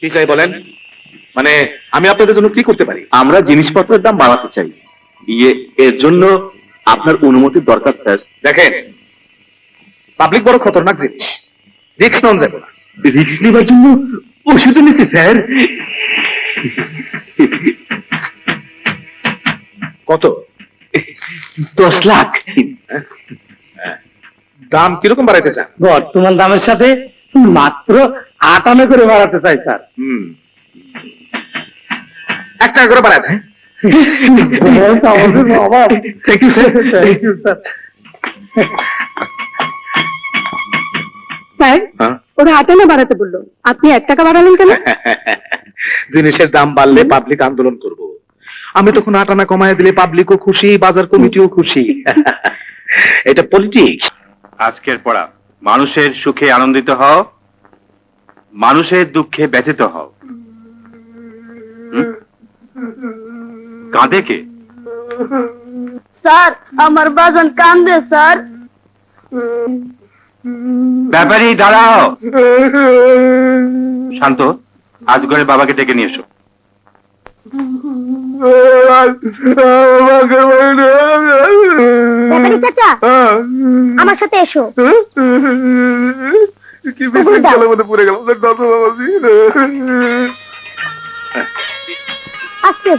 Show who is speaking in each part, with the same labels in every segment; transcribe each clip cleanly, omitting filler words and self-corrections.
Speaker 1: কি চাই বলেন? মানে আমি আপনাদের জন্য কি করতে পারি?
Speaker 2: আমরা জিনিসপত্রের দাম বাড়াতে চাই, এর জন্য আপনার অনুমতির দরকার স্যার।
Speaker 1: দেখেন, পাবলিক বড় খতরনাক জিনিস, রিস্ক নেওয়া যাবে না।
Speaker 2: রিস্ক নেবার জন্য ওষুধ নিতে স্যার।
Speaker 1: কত?
Speaker 2: 10 লাখ।
Speaker 1: দাম কিরকম বাড়াইতে চান?
Speaker 2: বর্তমান দামের সাথে মাত্র 58 করে বাড়াতে চাই স্যার।
Speaker 1: 1 টাকা করে বাড়ায় দেন।
Speaker 2: Thank you sir. Thank you sir.
Speaker 3: Sir, ওরা 58 বাড়াতে বললো, আপনি 1 টাকা বাড়ালেন কেন?
Speaker 1: জিনিসের দাম বাড়লে পাবলিক আন্দোলন করব, আমি তখন 8 আনা কমায় দিলে পাবলিকও খুশি, বাজার কমিটিও খুশি। এটা পলিটিক্স।
Speaker 4: আজকের পড়া, মানুষের সুখে আনন্দিত হও, মানুষের দুঃখে ব্যথিত হও। কাঁদে কে?
Speaker 3: স্যার, আমার বাজান কান্দে স্যার।
Speaker 4: ব্যাপারী দাঁড়াও। শান্ত, আজ করে বাবাকে ডেকে নিয়ে এসো।
Speaker 3: ব্যাপারী চাচা, আমার সাথে এসো।
Speaker 1: কি বিশৃঙ্খলার মধ্যে পড়ে গেল।
Speaker 3: আস্তে।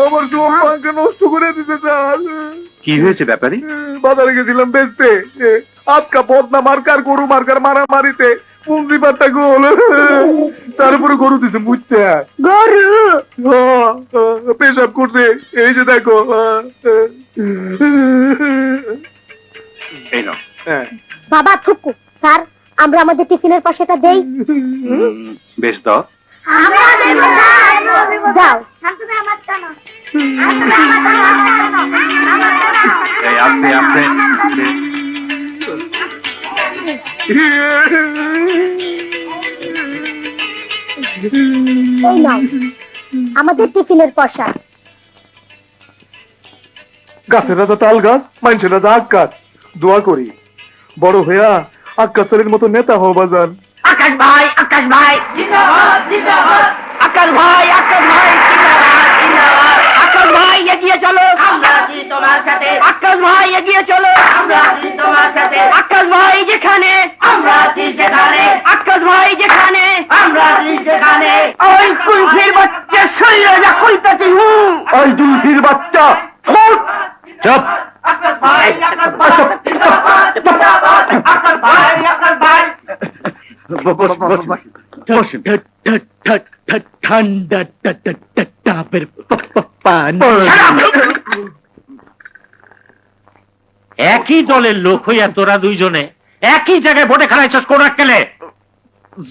Speaker 1: আমার সব পাঙ্কা নষ্ট করে দিতে চান।
Speaker 4: কি হয়েছে ব্যাপারী?
Speaker 1: বাজারে গেছিলাম বেচতে, আজকা বদনা মার্কার গরু মার্কার মারামারিতে পুঞ্জি পাতা গোল, তার উপরে গরু দিছে বুঝতে।
Speaker 3: গরু
Speaker 1: পেশাব করছে, এই যে দেখো।
Speaker 4: এই নাও।
Speaker 3: বাবা থুকু। স্যার, আমরা আমাদের টিফিনের পাশেটা দেই।
Speaker 4: বেশ দাও।
Speaker 3: যাও।
Speaker 4: এই আস্তে আস্তে।
Speaker 3: এই নাও আমাদের টিফিনের পয়সা।
Speaker 1: গাছের রাজা তাল গাছ, মানুষের রাজা আখ গাছ। দোয়া করি বড় হইয়া আকাশের মতো নেতা হও বাজান।
Speaker 5: আকাশ ভাই, আকাশ ভাই জিন্দাবাদ, জিন্দাবাদ। আকাশ ভাই, আকাশ ভাই জিন্দাবাদ, জিন্দাবাদ। আকাশ ভাই এগিয়ে চলো, আমরা আছি তোমার সাথে। আকাশ ভাই এগিয়ে চলো, আমরা আছি তোমার সাথে। আকাশ ভাই যেখানে, আমরা আছি সেখানে। আকাশ ভাই যেখানে, আমরা আছি সেখানে। ওই কুলফির বাচ্চা শরীরে কইতাছি
Speaker 2: ওই জুলফির বাচ্চা চুপ।
Speaker 5: আকাশ ভাই, আকাশ ভাই জিন্দাবাদ, জিন্দাবাদ। আকাশ ভাই, আকাশ ভাই।
Speaker 2: ঠান্ডা টাপের পান।
Speaker 6: একই দলের লোক হইয়া তোরা দুইজনে একই জায়গায় ভোটে খারাইছস কোন কেলে?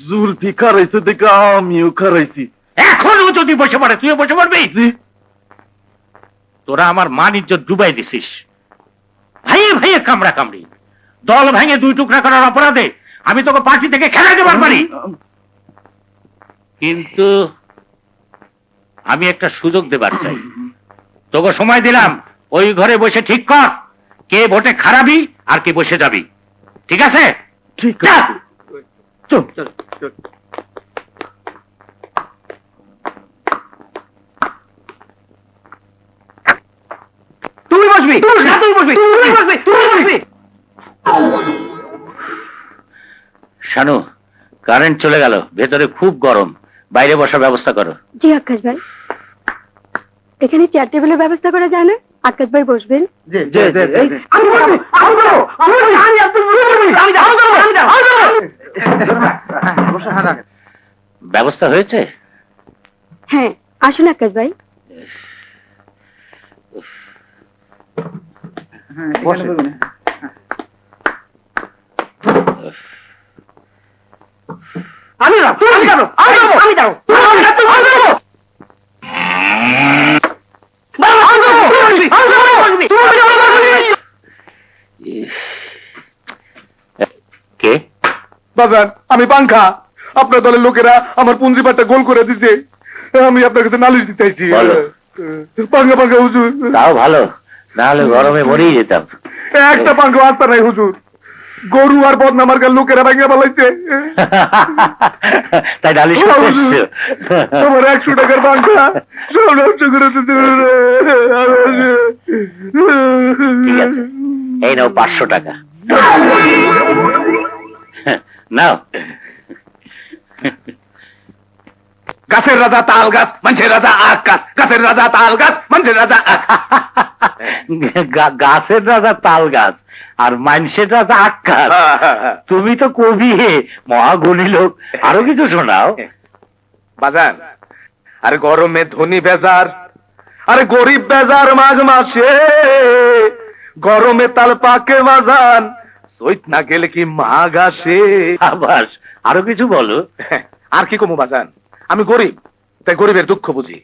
Speaker 2: জুলফি খারাইছে দেখে আমিও খারাইছি।
Speaker 6: এখনো যদি বসে পড়ে তুইও বসে পড়বি? তোরা আমার মান ইজ্জত ডুবাই দিছিস। ভাইয়ে ভাইয়ে কামড়া কামড়ি, দল ভেঙে 2 টুকরা করার অপরাধে আমি তোকে পার্টি থেকে খেলাই দেবার পারি, কিন্তু আমি একটা সুযোগ দেবার চাই। তোকে সময় দিলাম, ওই ঘরে বসে ঠিক কর কে ভোটে খারাপি আর কে বসে যাবি। ঠিক আছে?
Speaker 2: ঠিক আছে। চল চল।
Speaker 5: তুই বসবি, না তুই বসবি, তুই বসবি, তুই বসবি।
Speaker 6: শানু, কারেন্ট চলে গেল, ভেতরে খুব গরম, বাইরে বসার ব্যবস্থা করো।
Speaker 3: জি আকাশ ভাই, এখানে চেয়ার টেবিলের ব্যবস্থা করা যায় না? আকাশ ভাই বসবেন।
Speaker 5: আমি বসবো, আমি বসবো, আমি বসবো, আমি
Speaker 6: ব্যবস্থা হয়েছে?
Speaker 3: হ্যাঁ, আসুন আকাশ ভাই।
Speaker 5: আমি যাবো, আমি যাবো, আমি যাবো, আমি যাবো, আমি যাবো।
Speaker 6: কে?
Speaker 1: বাজান, আমি পাঙ্খা। আপনার দলের লোকেরা আমার পুঞ্জিপাটটা গোল করে দিতে, আমি আপনার কাছে নালিশ দিতে চাইছি।
Speaker 6: বলো।
Speaker 1: পাঙ্খা পাঙ্খা হুজুর।
Speaker 6: তাও ভালো, নাহলে গরমে মরেই যেতাম।
Speaker 1: একটা পাঙ্খ আস্তা নাই হুজুর, গরু আর বদনামার গাল লোকেরা ভাঙিয়া বলাইছে।
Speaker 6: তাই নালিশ করতে এসছো?
Speaker 1: তোমার 100 টাকার পাঙ্খা সব নষ্ট করে দিতে।
Speaker 6: ঠিক আছে, এই নাও 500 টাকা। নাও।
Speaker 1: গাছের রাজা তাল গাছ, মানুষের রাজা আখ গাছ, গাছের রাজা তাল গাছ, মানুষের রাজা
Speaker 6: গাছের রাজা তাল গাছ আর মানুষের রাজা আখ গাছ। তুমি তো কবি, মহাগুণী লোক, আরো কিছু শোনাও।
Speaker 1: বাজান, আরে গরমে ধনী বেজার, আরে গরিব বেজার মাঘ মাসে, গরমে তাল পাকে বাজান, চৈত না গেলে কি মাঘ আসে।
Speaker 6: আবার আরো কিছু বলো।
Speaker 1: আর কি কমু বাজান, আমি গরিব তাই গরিবের দুঃখ বুঝি,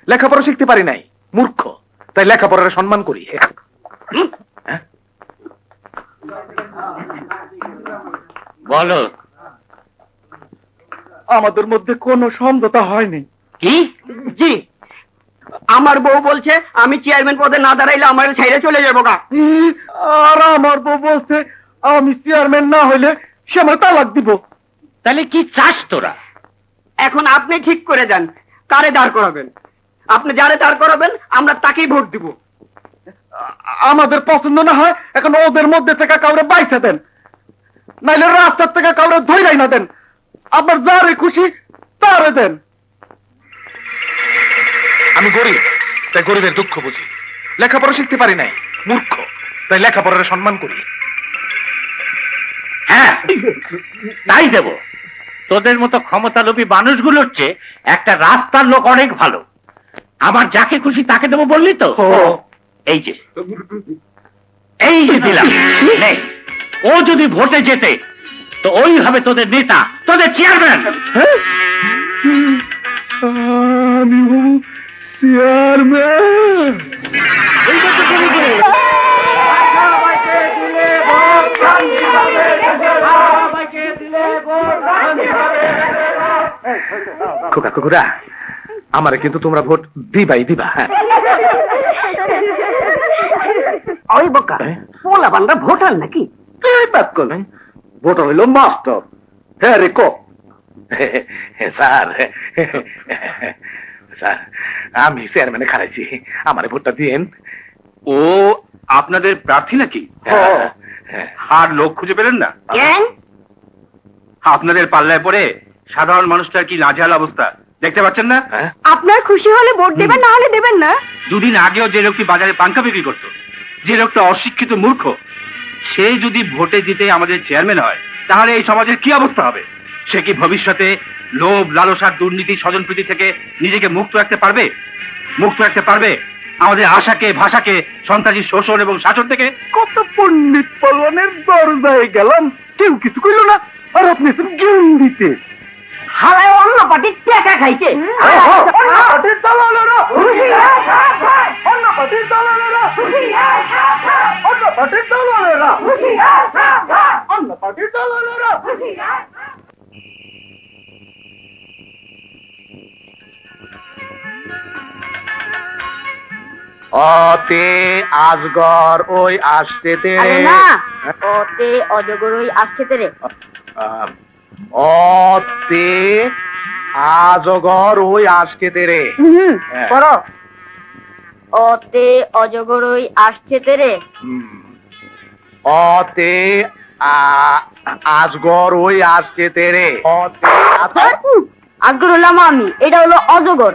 Speaker 1: লেখাপড়া শিখতে পারি নাই, মূর্খ তাই লেখাপড়ার সম্মান করি।
Speaker 6: বলো।
Speaker 1: আমাদের মধ্যে কোনো সমঝোতা হয়নি।
Speaker 6: কি?
Speaker 5: জি, আমার বউ বলছে আমি চেয়ারম্যান পদে না দাঁড়াইলে আমার ছেড়ে চলে যাবো গা।
Speaker 1: আর আমার বউ বলছে আমি চেয়ারম্যান না হইলে সে আমার তালাক দিব।
Speaker 6: তাহলে কি চাস তোরা?
Speaker 5: এখন আপনি ঠিক করে যান কারে দাঁড় করাবেন। আপনি যারে দাঁড় করাবেন আমরা তাকেই ভোট দিব।
Speaker 1: আমাদের পছন্দ না হয় এখন ওদের মধ্যে থেকে কাউরে বাইসা দেন, নাইলে রাস্তার থেকে কাউরে ধইরাই না দেন, আপনার যারে খুশি তারে দেন। আমি গরিব তাই গরিবের দুঃখ বুঝি, লেখাপড়া শিখতে পারি নাই, মূর্খ তাই লেখাপড়ার সম্মান করি।
Speaker 6: হ্যাঁ, তাই দেব। তোদের মতো ক্ষমতালোভী মানুষগুলোর চেয়ে একটা রাস্তার লোক অনেক ভালো। আমার যাকে খুশি তাকে দেবো বললি তো? এই যে দিলাম। নে, ও যদি ভোটে যেতে তো ওই হবে তোদের নেতা, তোদের চেয়ারম্যান।
Speaker 1: আমি চেয়ারম্যান। খোকা কুকুরা, আমারে কিন্তু তোমরা ভোট দিবাই দিবা। হ্যাঁ,
Speaker 5: ওই বোকা পোলা বান্ধা ভোটার নাকি?
Speaker 1: ভোট হইল মাস্টার। হ্যাঁ রে কো স্যার, স্যার আমি চেয়ারম্যানে খারাইছি, আমারে ভোটটা দিয়েন।
Speaker 4: ও আপনাদের প্রার্থী নাকি?
Speaker 1: হ্যাঁ।
Speaker 4: আর লোক খুঁজে পেলেন না?
Speaker 5: কেন?
Speaker 4: আপনাদের পাল্লায় পড়ে সাধারণ মানুষটার কি নাজেহাল অবস্থা দেখতে পাচ্ছেন না?
Speaker 1: হ্যাঁ?
Speaker 3: আপনার খুশি হলে ভোট দেবেন, না হলে দেবেন না।
Speaker 4: দুদিন আগেও যে লোকটি বাজারে পাঙ্খা বিক্রি করতো, যে লোকটা অশিক্ষিত মূর্খ, সে যদি ভোটে জিতে আমাদের চেয়ারম্যান হয় তাহলে এই সমাজের কি অবস্থা হবে? সে কি ভবিষ্যতে লোভ, লালসার, দুর্নীতি, স্বজনপ্রীতি থেকে নিজেকে মুক্ত রাখতে পারবে? মুক্ত রাখতে পারবে আমাদের আশাকে, ভাষাকে সন্ত্রাসী শোষণ এবং শাসন থেকে?
Speaker 1: কত পণ্ডিত পলনের দরজায় গেলাম, কেউ কিছু কইল না, আর আপনি জ্ঞান দিতে।
Speaker 5: হালায় অন্য পার্টির টাকা খাইছে।
Speaker 1: অন্য পার্টির দালালেরা, অন্য পার্টির দালালেরা, অন্য পার্টির দালালেরা, অন্য পার্টির দালালেরা। অতে আজগর ওই আসতে তে,
Speaker 3: আরে না, ওতে অজগর ওই আসছে তেরে।
Speaker 1: অতে আজগর ওই আসতে তে রে। হ্যাঁ।
Speaker 3: করো। ওতে অজগর ওই আসছে তেরে।
Speaker 1: অতে আজগর ওই আসছে তে রে। অতে
Speaker 3: আজগর হলাম আমি, এটা হলো অজগর।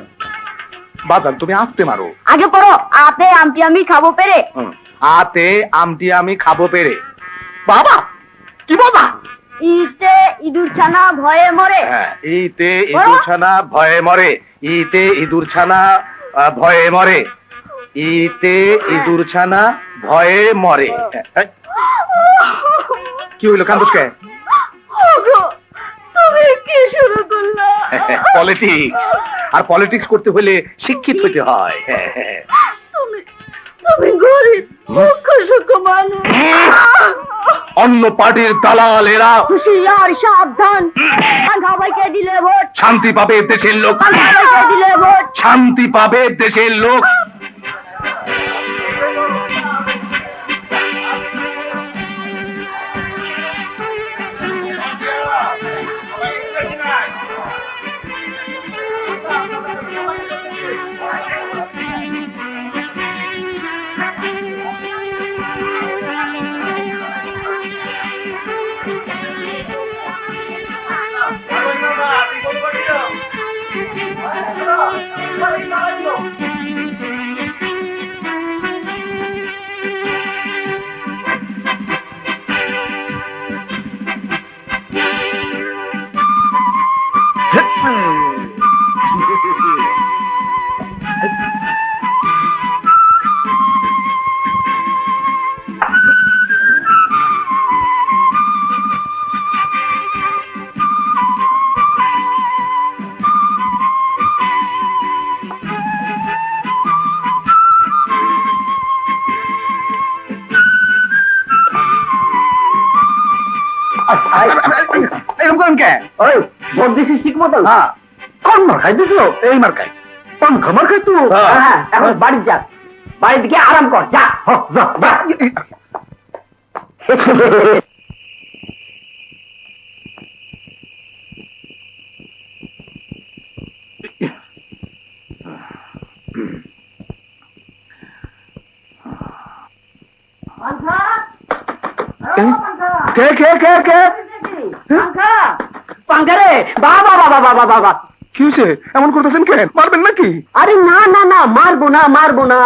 Speaker 1: বাজান তুমি আসতে মারো।
Speaker 3: আগে পড়ো, আতে আমটি আমি খাবো পেরে।
Speaker 1: আতে আমটি আমি খাবো পেরে। বাবা কি বাবা?
Speaker 3: ইতে ইঁদুর ছানা ভয়ে মরে।
Speaker 1: হ্যাঁ, ইতে ইঁদুর ছানা ভয়ে মরে, ইতে ইঁদুর ছানা ভয়ে মরে, ইতে ইঁদুর ছানা ভয়ে মরে। কি হইলো, কান্দুসকে?
Speaker 3: তুমি কি শুরু করলা?
Speaker 1: পলিটিক্স, আর পলিটিক্স করতে হলে শিক্ষিত হতে হয়।
Speaker 3: তুমি গরিব মুখ্য সুখ মানুষ।
Speaker 1: অন্য পার্টির দালাল এরা,
Speaker 3: হুঁশিয়ার সাবধান, সবাইকে দিলে ভোট,
Speaker 1: শান্তি পাবে দেশের লোক,
Speaker 3: সবাইকে দিলে ভোট।
Speaker 1: শান্তি পাবে দেশের লোক। কেন?
Speaker 5: ওই ভোট দিছিস ঠিক মতো?
Speaker 1: হ্যাঁ। কোন মার খাই দিছো? এই মার খাই। পাঙ্খা মার খাই তুই?
Speaker 5: হ্যাঁ, এখন বাড়ি যা, বাড়ি থেকে আরাম কর, যা।
Speaker 1: যা, যা। কে কে কে কে?
Speaker 5: পাঙ্খারে বাবা বাবা বাবা বাবা।
Speaker 1: কি হয়েছে? এমন করতেছেন কেন? মারবেন নাকি?
Speaker 5: আরে না না না, মারবো না মারবো না,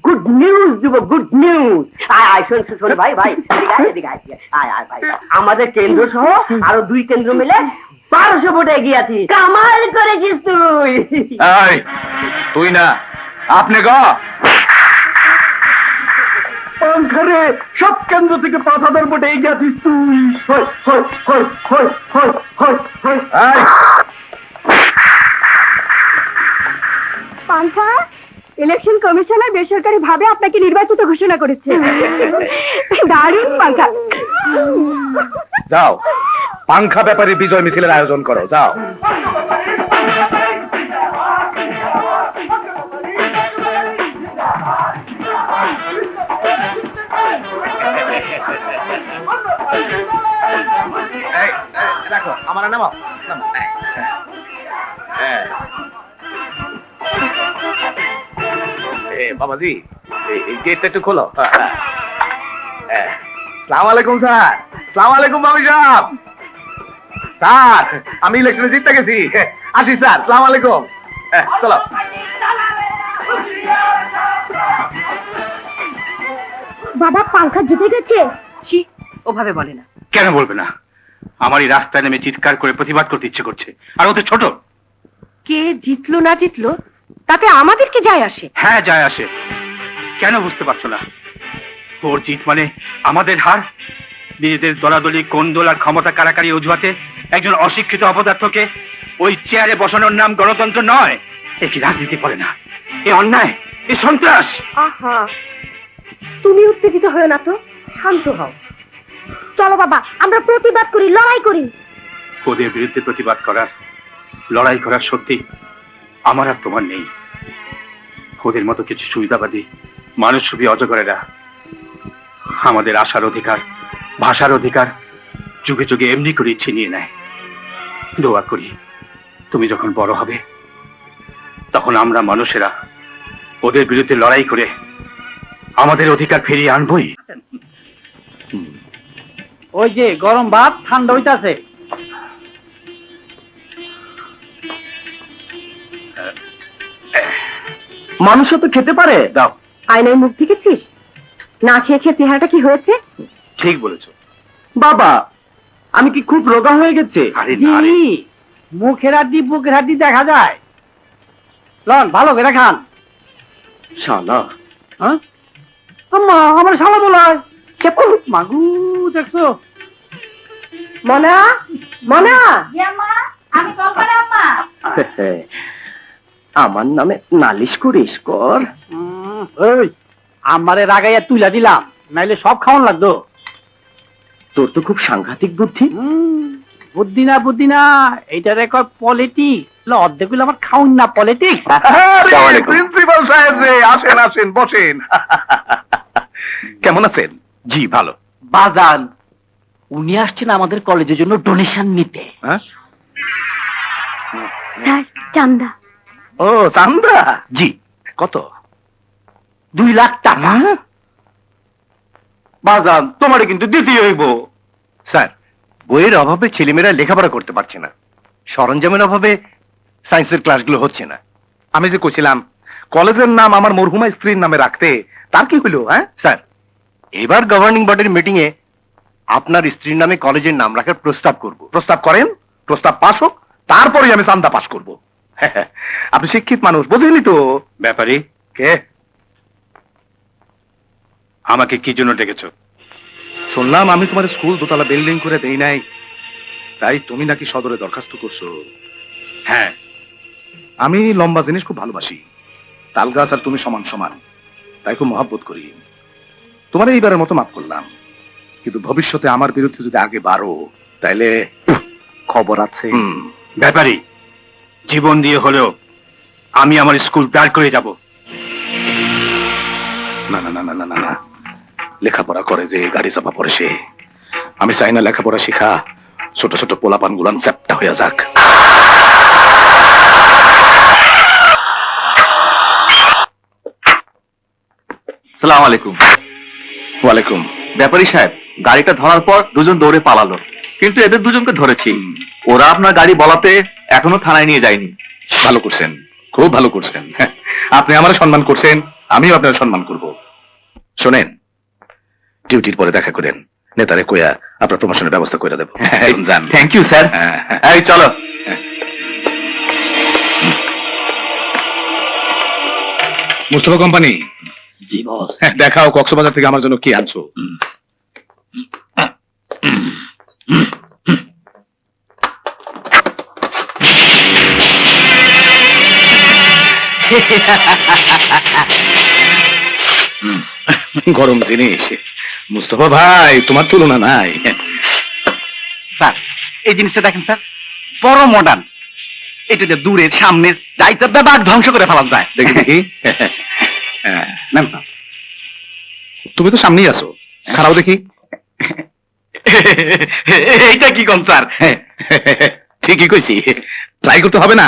Speaker 5: গুড নিউজ দিব, গুড নিউজ। আয় আয়, শোন শোন ভাই ভাই, এদিকে আয়, এদিকে আয়, আয় আয় ভাই। আমাদের কেন্দ্র সহ আরো 2 কেন্দ্র মিলে 1200 ভোটে এগিয়ে আছি। কামাল করেছিস তুই।
Speaker 1: এই, তুই না, আপনি গো। পাঙ্খারে সব কেন্দ্র থেকে 5000 ভোটে এগিয়ে আছিস তুই।
Speaker 5: হই হই হই হই হই হই হই।
Speaker 1: এই,
Speaker 3: পান্থা, ইলেকশন কমিশনার বেসরকারি ভাবে আপনাকে নির্বাচিত ঘোষণা করেছে। দারুণ পান্থা।
Speaker 1: যাও, পাংখা ব্যাপারে বিজয় মিছিলের আয়োজন করো, যাও। দেখো, আমার নামাও। বাবাজি, এই গেটটা একটু খোলো। সালাম আলাইকুম স্যার। সালাম আলাইকুম বাবু সাহেব। স্যার, আমি ইলেকশনে জিততে গেছি। আসি স্যার, সালাম আলাইকুম। চলো।
Speaker 3: বাবা, পাঙ্খা জিতে গেছে।
Speaker 5: ছি, ওভাবে বলে না।
Speaker 4: কেন বলবে না? আমার এই রাস্তায় নেমে চিৎকার করে প্রতিবাদ করতে ইচ্ছে করছে। আর ও তো ছোট।
Speaker 3: কে জিতলো না জিতলো তাতে আমাদের কি যায় আসে?
Speaker 4: হ্যাঁ, যায় আসে। কেন বুঝতে পারছো না? ওর জিত মানে আমাদের হার। নিজেদের দলাদলি, কোন্দল আর ক্ষমতা কারাকারি অজুহাতে একজন অশিক্ষিত অপদার্থকে ওই চেয়ারে বসানোর নাম গণতন্ত্র নয়। এ কি রাজনীতি করে না? এ অন্যায়, এ সন্ত্রাস।
Speaker 3: আহা, তুমি উত্তেজিত হও না তো, শান্ত হও। চলো বাবা, আমরা প্রতিবাদ করি, লড়াই করি।
Speaker 4: ওদের বিরুদ্ধে প্রতিবাদ করার, লড়াই করার সত্যি আমার আর প্রমাণ নেই। ওদের মতো কিছু সুবিধাবাদী মানুষরূপী অজগরেরা আমাদের আশার অধিকার, ভাষার অধিকার যুগে যুগে এমনি করে ছিনিয়ে নেয়। দোয়া করি তুমি যখন বড় হবে তখন আমরা মানুষেরা ওদের বিরুদ্ধে লড়াই করে আমাদের অধিকার ফিরিয়ে আনবই।
Speaker 5: ওই যে গরম ভাত ঠান্ডা হইতাছে।
Speaker 1: মানুষও তো খেতে পারে।
Speaker 4: দাও।
Speaker 3: আয়নায় মুখ দেখেছিস? না খেয়ে খেয়ে চেহারাটা কি হয়েছে?
Speaker 4: ঠিক বলেছো।
Speaker 1: বাবা, আমি কি খুব রোগা হয়ে গেছে?
Speaker 4: আরে না রে।
Speaker 5: মুখের হাড্ডি বুকের হাড্ডি দেখা যায়। লন, ভালো করে খান।
Speaker 1: শালা,
Speaker 5: হ্যাঁ আম্মা, আমার শালা বলায় মাগু, দেখছো?
Speaker 3: মনা, মনা,
Speaker 1: আমার নামে নালিশ করিস কর।
Speaker 5: ওই আমারে রাগাইয়া তুইলা দিলাম, নাইলে সব খাওয়ান লাগতো।
Speaker 1: তোর তো খুব সাংঘাতিক বুদ্ধি।
Speaker 5: বুদ্ধি না, এইটা রেকর্ড পলিটিক্স। অর্ধেক গুলো আমার খাউন না পলিটিক্স।
Speaker 1: প্রিন্সিপাল সাহেব রে, আসেন আসেন, বসেন। কেমন আছেন?
Speaker 4: জি ভালো।
Speaker 5: বাজান, উনি আসছেন আমাদের কলেজের জন্য ডোনেশন নিতে।
Speaker 1: হ্যাঁ?
Speaker 3: স্যার, চান্দা।
Speaker 1: ও, চান্দা?
Speaker 4: জি।
Speaker 1: কত?
Speaker 5: 2 লাখ টাকা।
Speaker 1: বাজান, তোমারে কিন্তু দিতেই হইব। স্যার, বইয়ের অভাবে ছেলেমেয়েরা লেখাপড়া করতে পারছে না, সরঞ্জামের অভাবে সায়েন্সের ক্লাসগুলো হচ্ছে না। আমি যে কইছিলাম কলেজের নাম আমার মরহুমা স্ত্রীর নামে রাখতে, তার কি হইল? হ্যাঁ স্যার, এবার গভর্নিং বডির মিটিং এ আপনার স্ত্রীর নামে কলেজের নাম রাখার প্রস্তাব করব। প্রস্তাব করেন, প্রস্তাব পাস হোক, তারপরে আমি চান্দা পাস করব। আপনি শিক্ষিত মানুষ, বুঝেনি তো?
Speaker 4: ব্যাপারে
Speaker 1: কে?
Speaker 4: আমাকে কি জন্য ডেকেছো?
Speaker 1: শুনলাম আমি তোমার স্কুল দোতলা বিল্ডিং করে দেই নাই, তাই তুমি নাকি সদরে দরখাস্ত করছো।
Speaker 4: হ্যাঁ।
Speaker 1: আমি লম্বা জিনিস খুব ভালোবাসি, তাল গাছ আর তুমি সমান সমান, তাই খুব মহব্বত করি। তোমার এইবারের মতো মাফ করলাম, কিন্তু ভবিষ্যতে আমার বিরুদ্ধে যদি আগে বাড়ো তাইলে খবর আছে?
Speaker 4: ব্যাপারী, জীবন দিয়ে হলেও আমি আমার স্কুল দাঁড় করে যাব।
Speaker 1: না না না না না না না, লেখাপড়া করে যে গাড়ি চাপা পড়ে সে। আমি চাই না লেখাপড়া শিখা ছোট ছোট পোলাপান গুলান চ্যাপটা হয়ে যাক।
Speaker 2: সালাম আলাইকুম।
Speaker 1: ওয়ালাইকুম।
Speaker 2: ব্যাপারী সাহেব, গাড়িটা ধরার পর দুজন দৌড়ে পালালো, কিন্তু এদের দুজনকে ধরেছি। ওরা আপনার গাড়ি বলাতে এখনো থানায় নিয়ে যায়নি।
Speaker 1: ভালো করছেন, খুব ভালো করছেন। আপনি আমার সম্মান করছেন, আমিও আপনার সম্মান করব। শোনেন, ডিউটির পরে দেখা করেন, নেতারে কইয়া আপনার প্রমোশনের ব্যবস্থা করে দেবো। যান।
Speaker 2: Thank you sir. এই চলো।
Speaker 1: মুস্তফা কোম্পানি,
Speaker 2: জি বস।
Speaker 1: দেখাও কক্সবাজার থেকে আমার জন্য কি আনছো। গরম জিনিস। মুস্তফা ভাই, তোমার তুলনা নাই।
Speaker 4: স্যার, এই জিনিসটা দেখেন স্যার, বড় মডার্ন। এটা যে দূরের সামনের যাইতে বাঘ ধ্বংস করে ফেলা যায়।
Speaker 1: দেখি দেখি।
Speaker 4: নেন স্যার।
Speaker 1: তুমি তো সামনেই আছো, খারাপ দেখি।
Speaker 4: এইটা কি কোন স্যার?
Speaker 1: ঠিকই কইছি, ট্রাই করতে হবে না?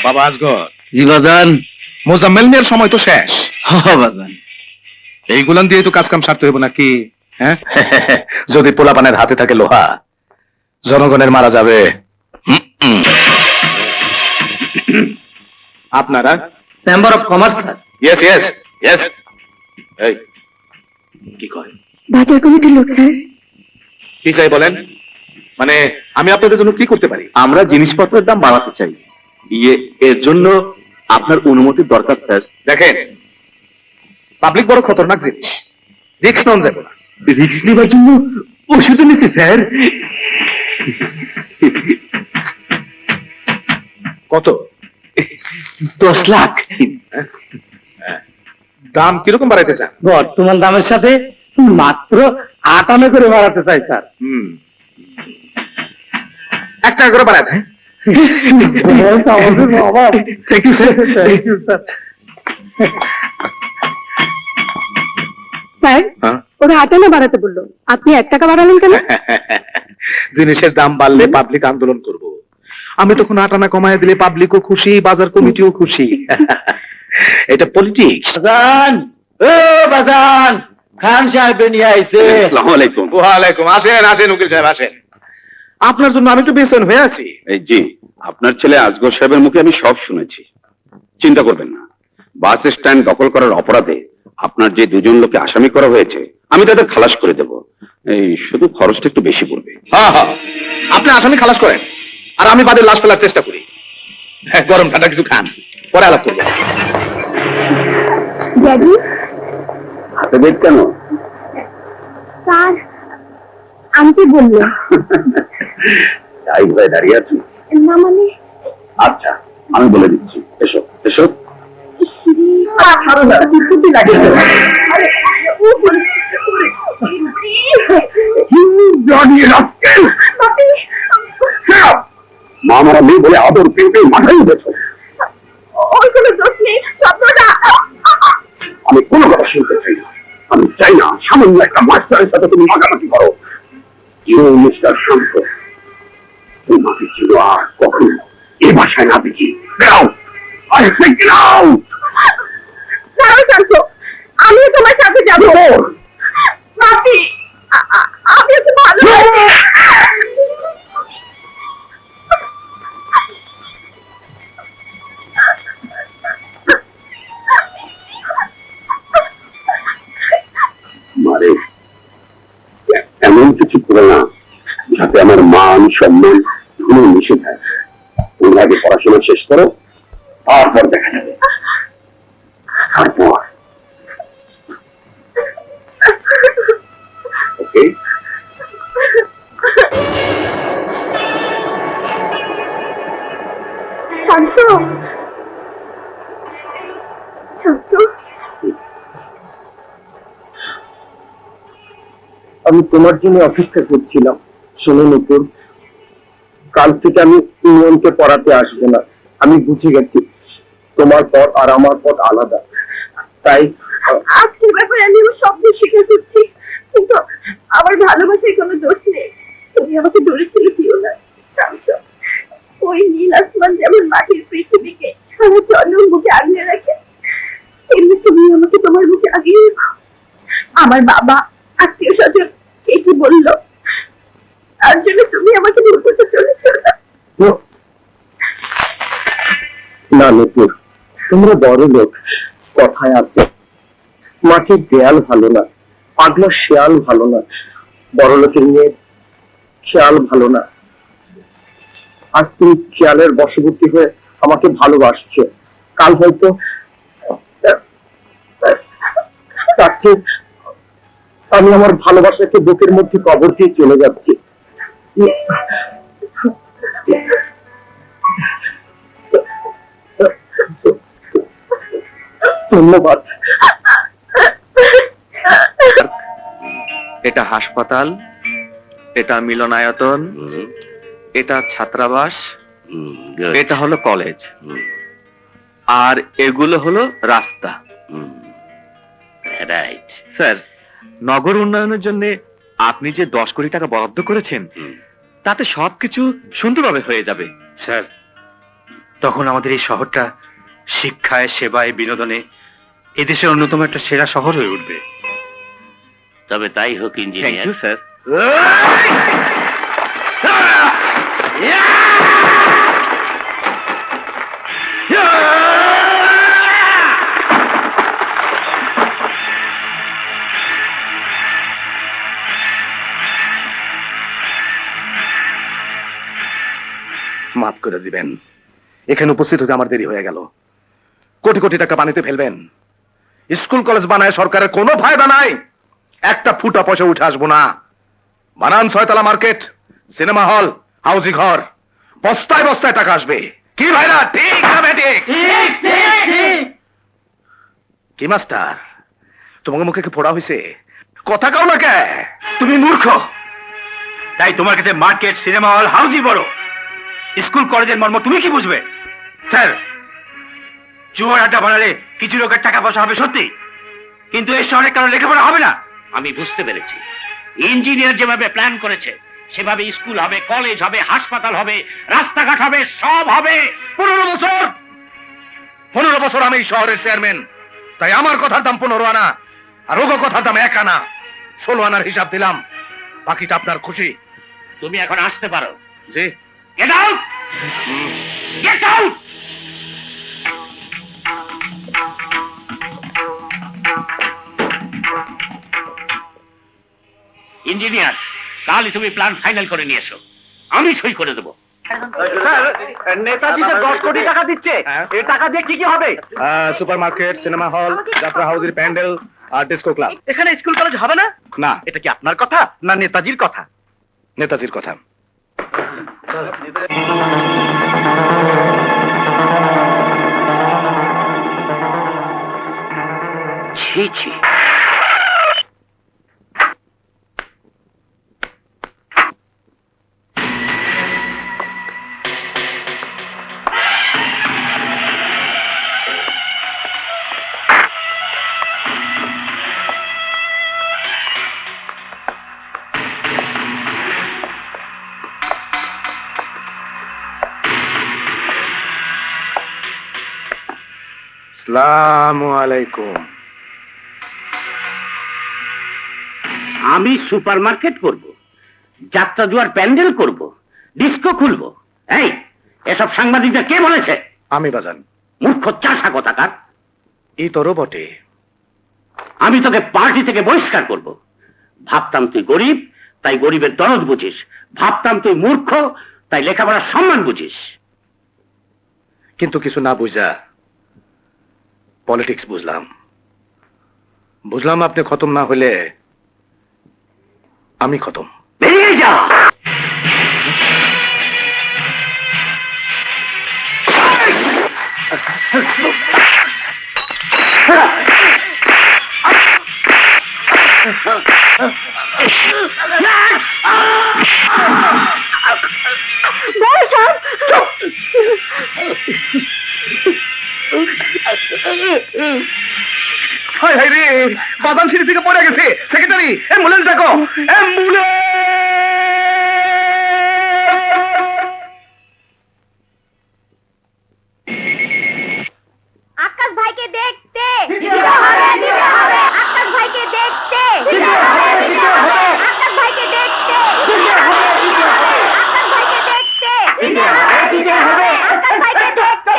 Speaker 1: বাবা আজগর।
Speaker 2: জি বাজান।
Speaker 1: মোজাম্মেল মিয়ার সময় তো শেষ।
Speaker 2: বাজান,
Speaker 1: এইগুলান দিয়ে তো কাজ কাম সারতে হবে নাকি? হ্যাঁ, যদি পোলাপানের হাতে থাকে লোহা, জনগণের মারা যাবে। আপনারা
Speaker 2: chamber of commerce sir.
Speaker 1: Yes yes yes. এই কি কয়?
Speaker 3: বাজার কমিটির লোক স্যার।
Speaker 1: কি চাই বলেন? মানে আমি আপনাদের জন্য কি করতে পারি?
Speaker 2: আমরা জিনিসপত্রের দাম বাড়াতে চাই। এর জন্য আপনার অনুমতির দরকার স্যার।
Speaker 1: দেখেন, পাবলিক বড় খতরনাক জিনিস, রিস্ক নেওয়া যাবে না।
Speaker 2: রিস্ক নেবার জন্য ওষুধ নিতে স্যার।
Speaker 1: কত?
Speaker 2: 10 লাখ।
Speaker 1: দাম কিরকম বাড়াইতে চান?
Speaker 5: বর্তমান দামের সাথে মাত্র 58 করে বাড়াতে চাই স্যার।
Speaker 1: 1 টাকা করে বাড়ায় দেন।
Speaker 5: Thank you sir. Thank you sir.
Speaker 3: Sir,
Speaker 1: হ্যাঁ?
Speaker 3: ওরা 58 বাড়াতে বললো, আপনি 1 টাকা বাড়ালেন কেন?
Speaker 1: জিনিসের দাম বাড়লে পাবলিক আন্দোলন করব। আমি তখন 8 আনা কমায় দিলে পাবলিকও খুশি, বাজার কমিটিও খুশি। এটা পলিটিক্স।
Speaker 5: বাজান, ও বাজান, খান সাহেব নিয়ে আইছে।
Speaker 2: আসসালামু আলাইকুম।
Speaker 1: ওয়ালাইকুম। আসেন আসেন উকিল সাহেব, আসেন। আপনার জন্য আমি তো বেসন হয়ে আছি।
Speaker 7: এই জি, আপনার ছেলে আজগর সাহেবের মুখে আমি সব শুনেছি। চিন্তা করবেন না, বাস স্ট্যান্ড দখল করার অপরাধে আপনার যে দুজন লোককে আসামি করা হয়েছে, আমি তাদের খালাস করে দেব। এই শুধু খরচটা একটু বেশি পড়বে।
Speaker 1: হ্যাঁ হ্যাঁ, আপনি আসামি খালাস করেন, আর আমি বাদের লাশ ফেলার চেষ্টা করি। হ্যাঁ, গরম ঠান্ডা কিছু খান, পরে আলাপ করবো।
Speaker 3: ড্যাডি,
Speaker 7: হাতে বেদ কেন?
Speaker 3: স্যার আন্টি বললো।
Speaker 7: তাই ভয়ে দাঁড়িয়ে আছি?
Speaker 3: না মানে
Speaker 7: আচ্ছা, আমি বলে দিচ্ছি। এসো এসো। মা মারা মেয়ে বলে আদর পেয়ে পেয়ে মাথায় উঠেছে।
Speaker 3: ওইগুলো দোষ নেই, স্বপ্নটা।
Speaker 7: আমি কোনো কথা শুনতে চাই না। আমি চাই না সামান্য একটা মাস্টারের সাথে তুমি মাখামাখি করো। ইউ মিস্টার শান্ত, তোমাকে ছিল আর কখনো এ বাসায় না দেখি। দাও, আই সে দাও।
Speaker 3: দাঁড়াও শান্ত, আমিও তোমার সাথে যাবো। মাসি, আমি ওকে ভালোবাসি।
Speaker 7: মারে, এমন কিছু করে না যাতে আমার মান সম্মান ধুলো মিশে যায়। তোমরা আগে পড়াশোনা শেষ করো, তারপর দেখা যাবে। তারপর ওকে?
Speaker 3: শান্ত,
Speaker 7: আমি তোমার জন্য অপেক্ষা করছিলাম। শোনো নতুন, কাল থেকে আমি নিয়মকে পড়াতে আসবো না। আমি বুঝে গেছি তোমার পথ আর আমার পথ আলাদা। তাই
Speaker 3: আজকের ব্যাপারে আমি আমার সব দোষ স্বীকার করছি, কিন্তু আমার ভালোবাসায় কোনো দোষ নেই। তুমি আমাকে দূরে ছেড়ে দিও না শান্ত। ওই নীল আসমান যেমন মাটির পৃথিবীকে সারা জন্ম মুখে আগলে রাখে, এমনি তুমি আমাকে তোমার মুখে আগিয়ে রেখো। আমার বাবা, আত্মীয় স্বজন কি বললো, তার জন্য তুমি আমাকে ভুল করতে চলেছ না।
Speaker 7: না নতুন, তোমরা বড় লোক, কথায় আছে মাটির দেয়াল ভালো না, পাগলা শেয়াল ভালো না, বড় লোকের মেয়ে খেয়াল ভালো না। আজ তুমি খেয়ালের বশবর্তী হয়ে আমাকে ভালোবাসছে, কাল হয়তো তাকে আমি আমার ভালোবাসাকে বুকের মধ্যে কবর দিয়ে চলে যাচ্ছি। ধন্যবাদ।
Speaker 2: এটা হাসপাতাল, এটা মিলনায়তন, এটা ছাত্রাবাস, এটা হলো কলেজ, আর এগুলো হলো রাস্তা। রাইট স্যার, নগর উন্নয়নের জন্য আপনি যে 10 কোটি টাকা বরাদ্দ করেছেন, তাতে সবকিছু সুন্দরভাবে হয়ে যাবে।
Speaker 4: স্যার, তখন আমাদের এই শহরটা শিক্ষায়, সেবায়, বিনোদনে এদেশের অন্যতম একটা সেরা শহর হয়ে উঠবে।
Speaker 6: তবে তাই হোক
Speaker 2: থ্যাংক
Speaker 6: ইঞ্জিনিয়ার।
Speaker 2: You sir.
Speaker 1: মাফ করে দিবেন, এখানে উপস্থিত হতে আমার দেরি হয়ে গেল। কোটি কোটি টাকা পানিতে ফেলবেন, স্কুল কলেজ বানায় সরকারের কোনো ফায়দা নাই। একটা ফুটা পয়সা উঠে আসবো না। বানান 6 তলা মার্কেট, সিনেমা হল, হাউজি ঘর, বস্তায় বস্তায় টাকা আসবে। কি ভাইরা, ঠিক না বেঠিক? কি মাস্টার, তোমাকে মুখে কি ফোড়া হয়েছে? কথা কাও না কে?
Speaker 4: তুমি মূর্খ, তাই তোমার কাছে মার্কেট, সিনেমা হল, হাউসই বড়। স্কুল কলেজের মর্ম তুমি কি বুঝবে? স্যার, জুয়ার আড্ডা বানালে কিছু লোকের টাকা পয়সা হবে সত্যি, কিন্তু এই শহরে কারো লেখাপড়া হবে না।
Speaker 6: আমি বুঝতে পেরেছি, ইঞ্জিনিয়ার যেভাবে প্ল্যান করেছে সেভাবে স্কুল হবে, কলেজ হবে, হাসপাতাল হবে, রাস্তাঘাট হবে, সব হবে।
Speaker 1: 15 বছর আমি এই শহরের চেয়ারম্যান, তাই আমার কথার দাম 15 আনা, আর ওগো কথার দাম 1 আনা। 16 আনার হিসাব দিলাম, বাকিটা আপনার খুশি।
Speaker 6: তুমি এখন আসতে পারো।
Speaker 1: জি।
Speaker 6: Get out, get out. Engineer, কালই তুমি প্ল্যান ফাইনাল করে নিয়ে এসো, আমি সই করে দেবো।
Speaker 1: নেতাজি যে 10 কোটি টাকা দিচ্ছে, এই টাকা দিয়ে কি কি হবে? সুপার মার্কেট, সিনেমা হল, যাত্রা হাউসের প্যান্ডেল আর ডিস্কো ক্লাব।
Speaker 5: এখানে স্কুল কলেজ হবে না?
Speaker 1: না,
Speaker 5: এটা কি আপনার কথা না নেতাজির কথা?
Speaker 1: নেতাজির কথা।
Speaker 6: ছি ছি,
Speaker 1: আসসালামু আলাইকুম।
Speaker 6: আমি সুপার মার্কেট করব, যাত্রা জুয়ার প্যান্ডেল করব, ডিস্কো খুলবো। এই, এসব সাংবাদিকদের কে বলেছে?
Speaker 1: আমি বাজান।
Speaker 6: মূর্খ চাষা কথাকার।
Speaker 1: এই তোরও বটে।
Speaker 6: আমি তোকে পার্টি থেকে বহিষ্কার করব। ভাবতাম তুই গরিব, তাই গরিবের দরদ বুঝিস। ভাবতাম তুই মূর্খ, তাই লেখাপড়ার সম্মান বুঝিস।
Speaker 1: কিন্তু কিছু না বুঝা পলিটিক্স বুঝলাম। বুঝলাম আপনি খতম না হলে আমি খতম।
Speaker 6: বেরিয়ে যা।
Speaker 3: বড় সাহেব,
Speaker 1: হায় হায় রে, বাদাম সিঁড়ি থেকে পড়ে গেছে। সেক্রেটারি, অ্যাম্বুলেন্স ডাকো, অ্যাম্বুলেন্স।
Speaker 3: আকাশ ভাইকে দেখতে আকাশ ভাইকে দেখতে আকাশ ভাইকে দেখতে আকাশ ভাইকে দেখতে আকাশ ভাইকে দেখতে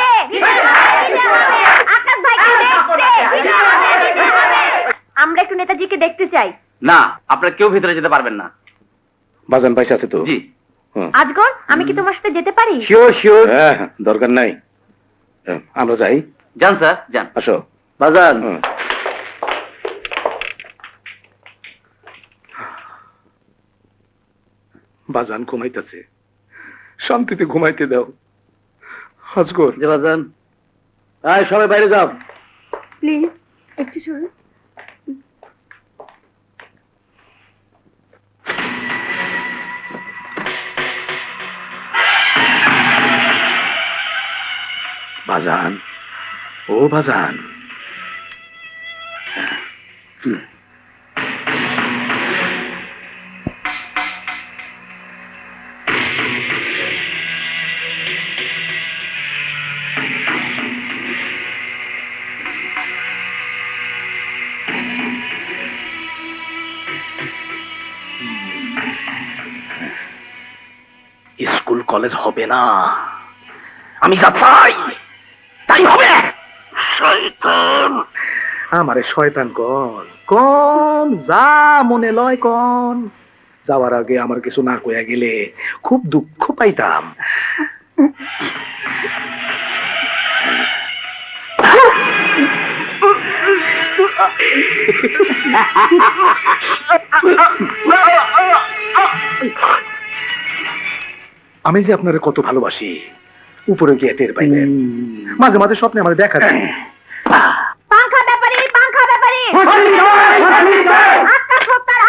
Speaker 3: আকাশ ভাইকে দেখতে। আমরা একটু নেতাজিকে দেখতে চাই।
Speaker 2: না, আপনারা কেউ ভিতরে যেতে পারবেন না।
Speaker 1: বাজান পয়সা আছে তো?
Speaker 2: জি।
Speaker 3: আজগর, আমি কি তোমার সাথে যেতে পারি?
Speaker 1: Sure sure. হ্যাঁ, দরকার নাই, আমরা যাই।
Speaker 2: যান স্যার, যান।
Speaker 1: আসো
Speaker 2: বাজান।
Speaker 1: বাজান ঘুমাইতেছে, শান্তিতে ঘুমাইতে দাও। আজগর,
Speaker 2: যে বাজান, আয় সবাই বাইরে যাও।
Speaker 3: প্লিজ একটু শুনুন।
Speaker 1: বাজান, ও বাজান। স্কুল কলেজ হবে না, আমি যা চাই তাই হবে। শয়তান, আমারে শয়তান কন কন, যা মনে লয় কন। যাওয়ার আগে আমার কিছু না কইয়া গেলে খুব দুঃখ পাইতাম। আমি যে আপনারে কত ভালোবাসি উপরে গিয়ে টের পাইলেন। মাঝে মাঝে স্বপ্নে আমার দেখা যায়।
Speaker 3: পাংখা ব্যাপারে আকাশ হত্যার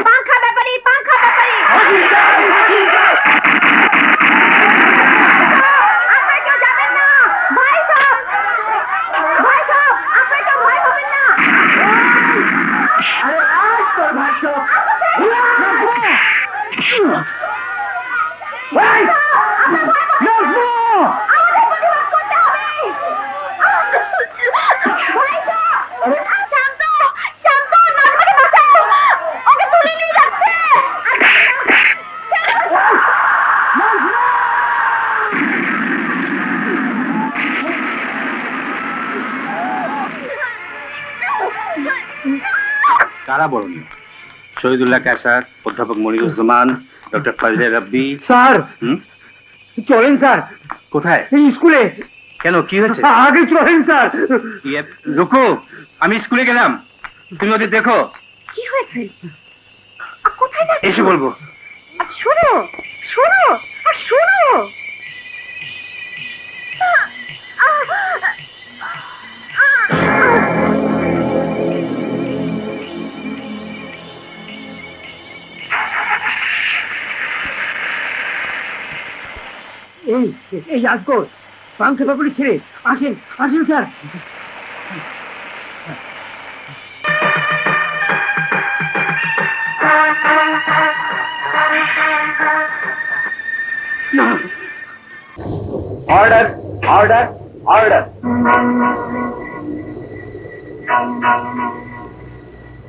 Speaker 3: পাংখা ব্যাপারে আপনি কেউ যাবেন না। ভাই সাহেব, আপনি তো ভয় পাবেন না।
Speaker 4: কারা বরণ? শহীদুল্লাহ ক্যাসার, অধ্যাপক মনিরুজ্জামান, ডক্টর ফজলে রাব্বি।
Speaker 5: স্যার
Speaker 4: হুম?
Speaker 5: চলেন স্যার,
Speaker 4: কোথায়?
Speaker 5: এই স্কুলে।
Speaker 4: কেন, কি হয়েছে?
Speaker 5: আগে চলেন স্যার।
Speaker 4: রুকু, আমি স্কুলে গেলাম, তুমি ওদের দেখো।
Speaker 3: কি হয়েছে? কোথায় যাচ্ছ?
Speaker 4: এসে বলবো।
Speaker 3: শোনো শোনো শোনো।
Speaker 5: এই আজগর, পাংখা ব্যাপারে ছেড়ে আসেন আসেন স্যার।
Speaker 7: Order order order.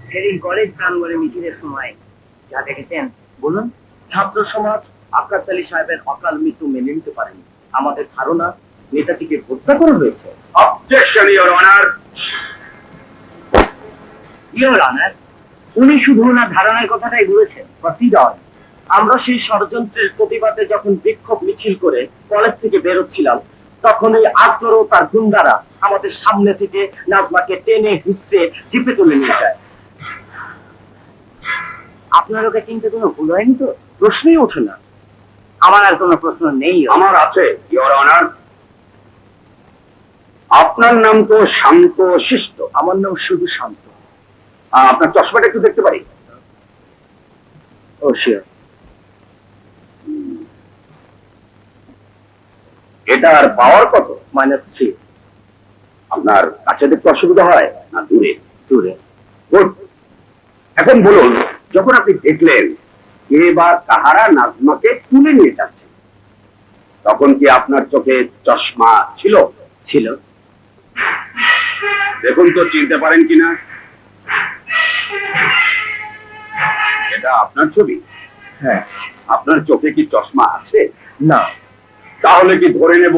Speaker 5: সেদিন কলেজ প্রাঙ্গণে মিছিলের সময় যা দেখেছেন বলুন।
Speaker 7: ছাত্র সমাজ আকাশ আলী সাহেবের অকাল মৃত্যু মেনে নিতে পারেনি। আমাদের ধারণা নেতাজিকে হত্যা করা হয়েছে। Objection your honour.
Speaker 5: Your honour, উনি শুধু ওনার ধারণার কথাটাই বলেছেন।
Speaker 7: প্রতিদান, আমরা সেই ষড়যন্ত্রের প্রতিবাদে যখন বিক্ষোভ মিছিল করে কলেজ থেকে বেরোচ্ছিলাম, তখন এই আজগর ও তার গুন্ডারা আমাদের সামনে থেকে নাজমাকে টেনে হিঁচড়ে জিপে তুলে নিয়ে যায়।
Speaker 5: আপনার ওকে চিনতে কোনো ভুল হয়নি তো?
Speaker 7: প্রশ্নই ওঠে না।
Speaker 5: আমার আর কোনো প্রশ্ন নেই।
Speaker 7: আমার আছে ইওর অনার। আপনার নাম তো শান্ত শিষ্ট। আমার নাম শুধু শান্ত। আপনার চশমাটা একটু দেখতে পারি? ও শিওর। এটার পাওয়ার কত? -3। আপনার কাছে দেখতে অসুবিধা হয় না দূরে? দূরে। গুড। এখন বলুন, যখন আপনি দেখলেন কে বা কাহারা নাজমাকে তুলে নিয়ে যাচ্ছে, তখন কি আপনার চোখে চশমা ছিল? ছিল। দেখুন তো চিনতে পারেন কিনা। এটা আপনার ছবি? হ্যাঁ। আপনার চোখে কি চশমা আছে? না। তাহলে কি ধরে নেব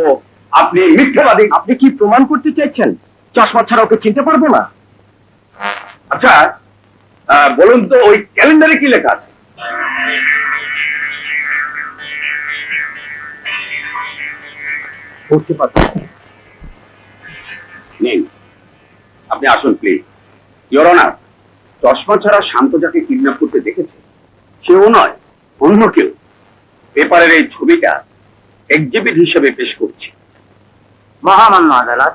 Speaker 7: আপনি মিথ্যাবাদী? আপনি কি প্রমাণ করতে চাইছেন চশমা ছাড়া ওকে চিনতে পারবো না? আচ্ছা, বলুন তো ওই ক্যালেন্ডারে কি লেখা আছে? বুঝতে পারছি। নিন, আপনি আসুন প্লিজ। ইওর অনার, চশমা ছাড়া শান্ত যাকে কিডন্যাপ করতে দেখেছে সেও নয়, অন্য কেউ। পেপারের এই ছবিটা এক্সিবিট হিসেবে পেশ করছি।
Speaker 5: মহামান্য আদালত,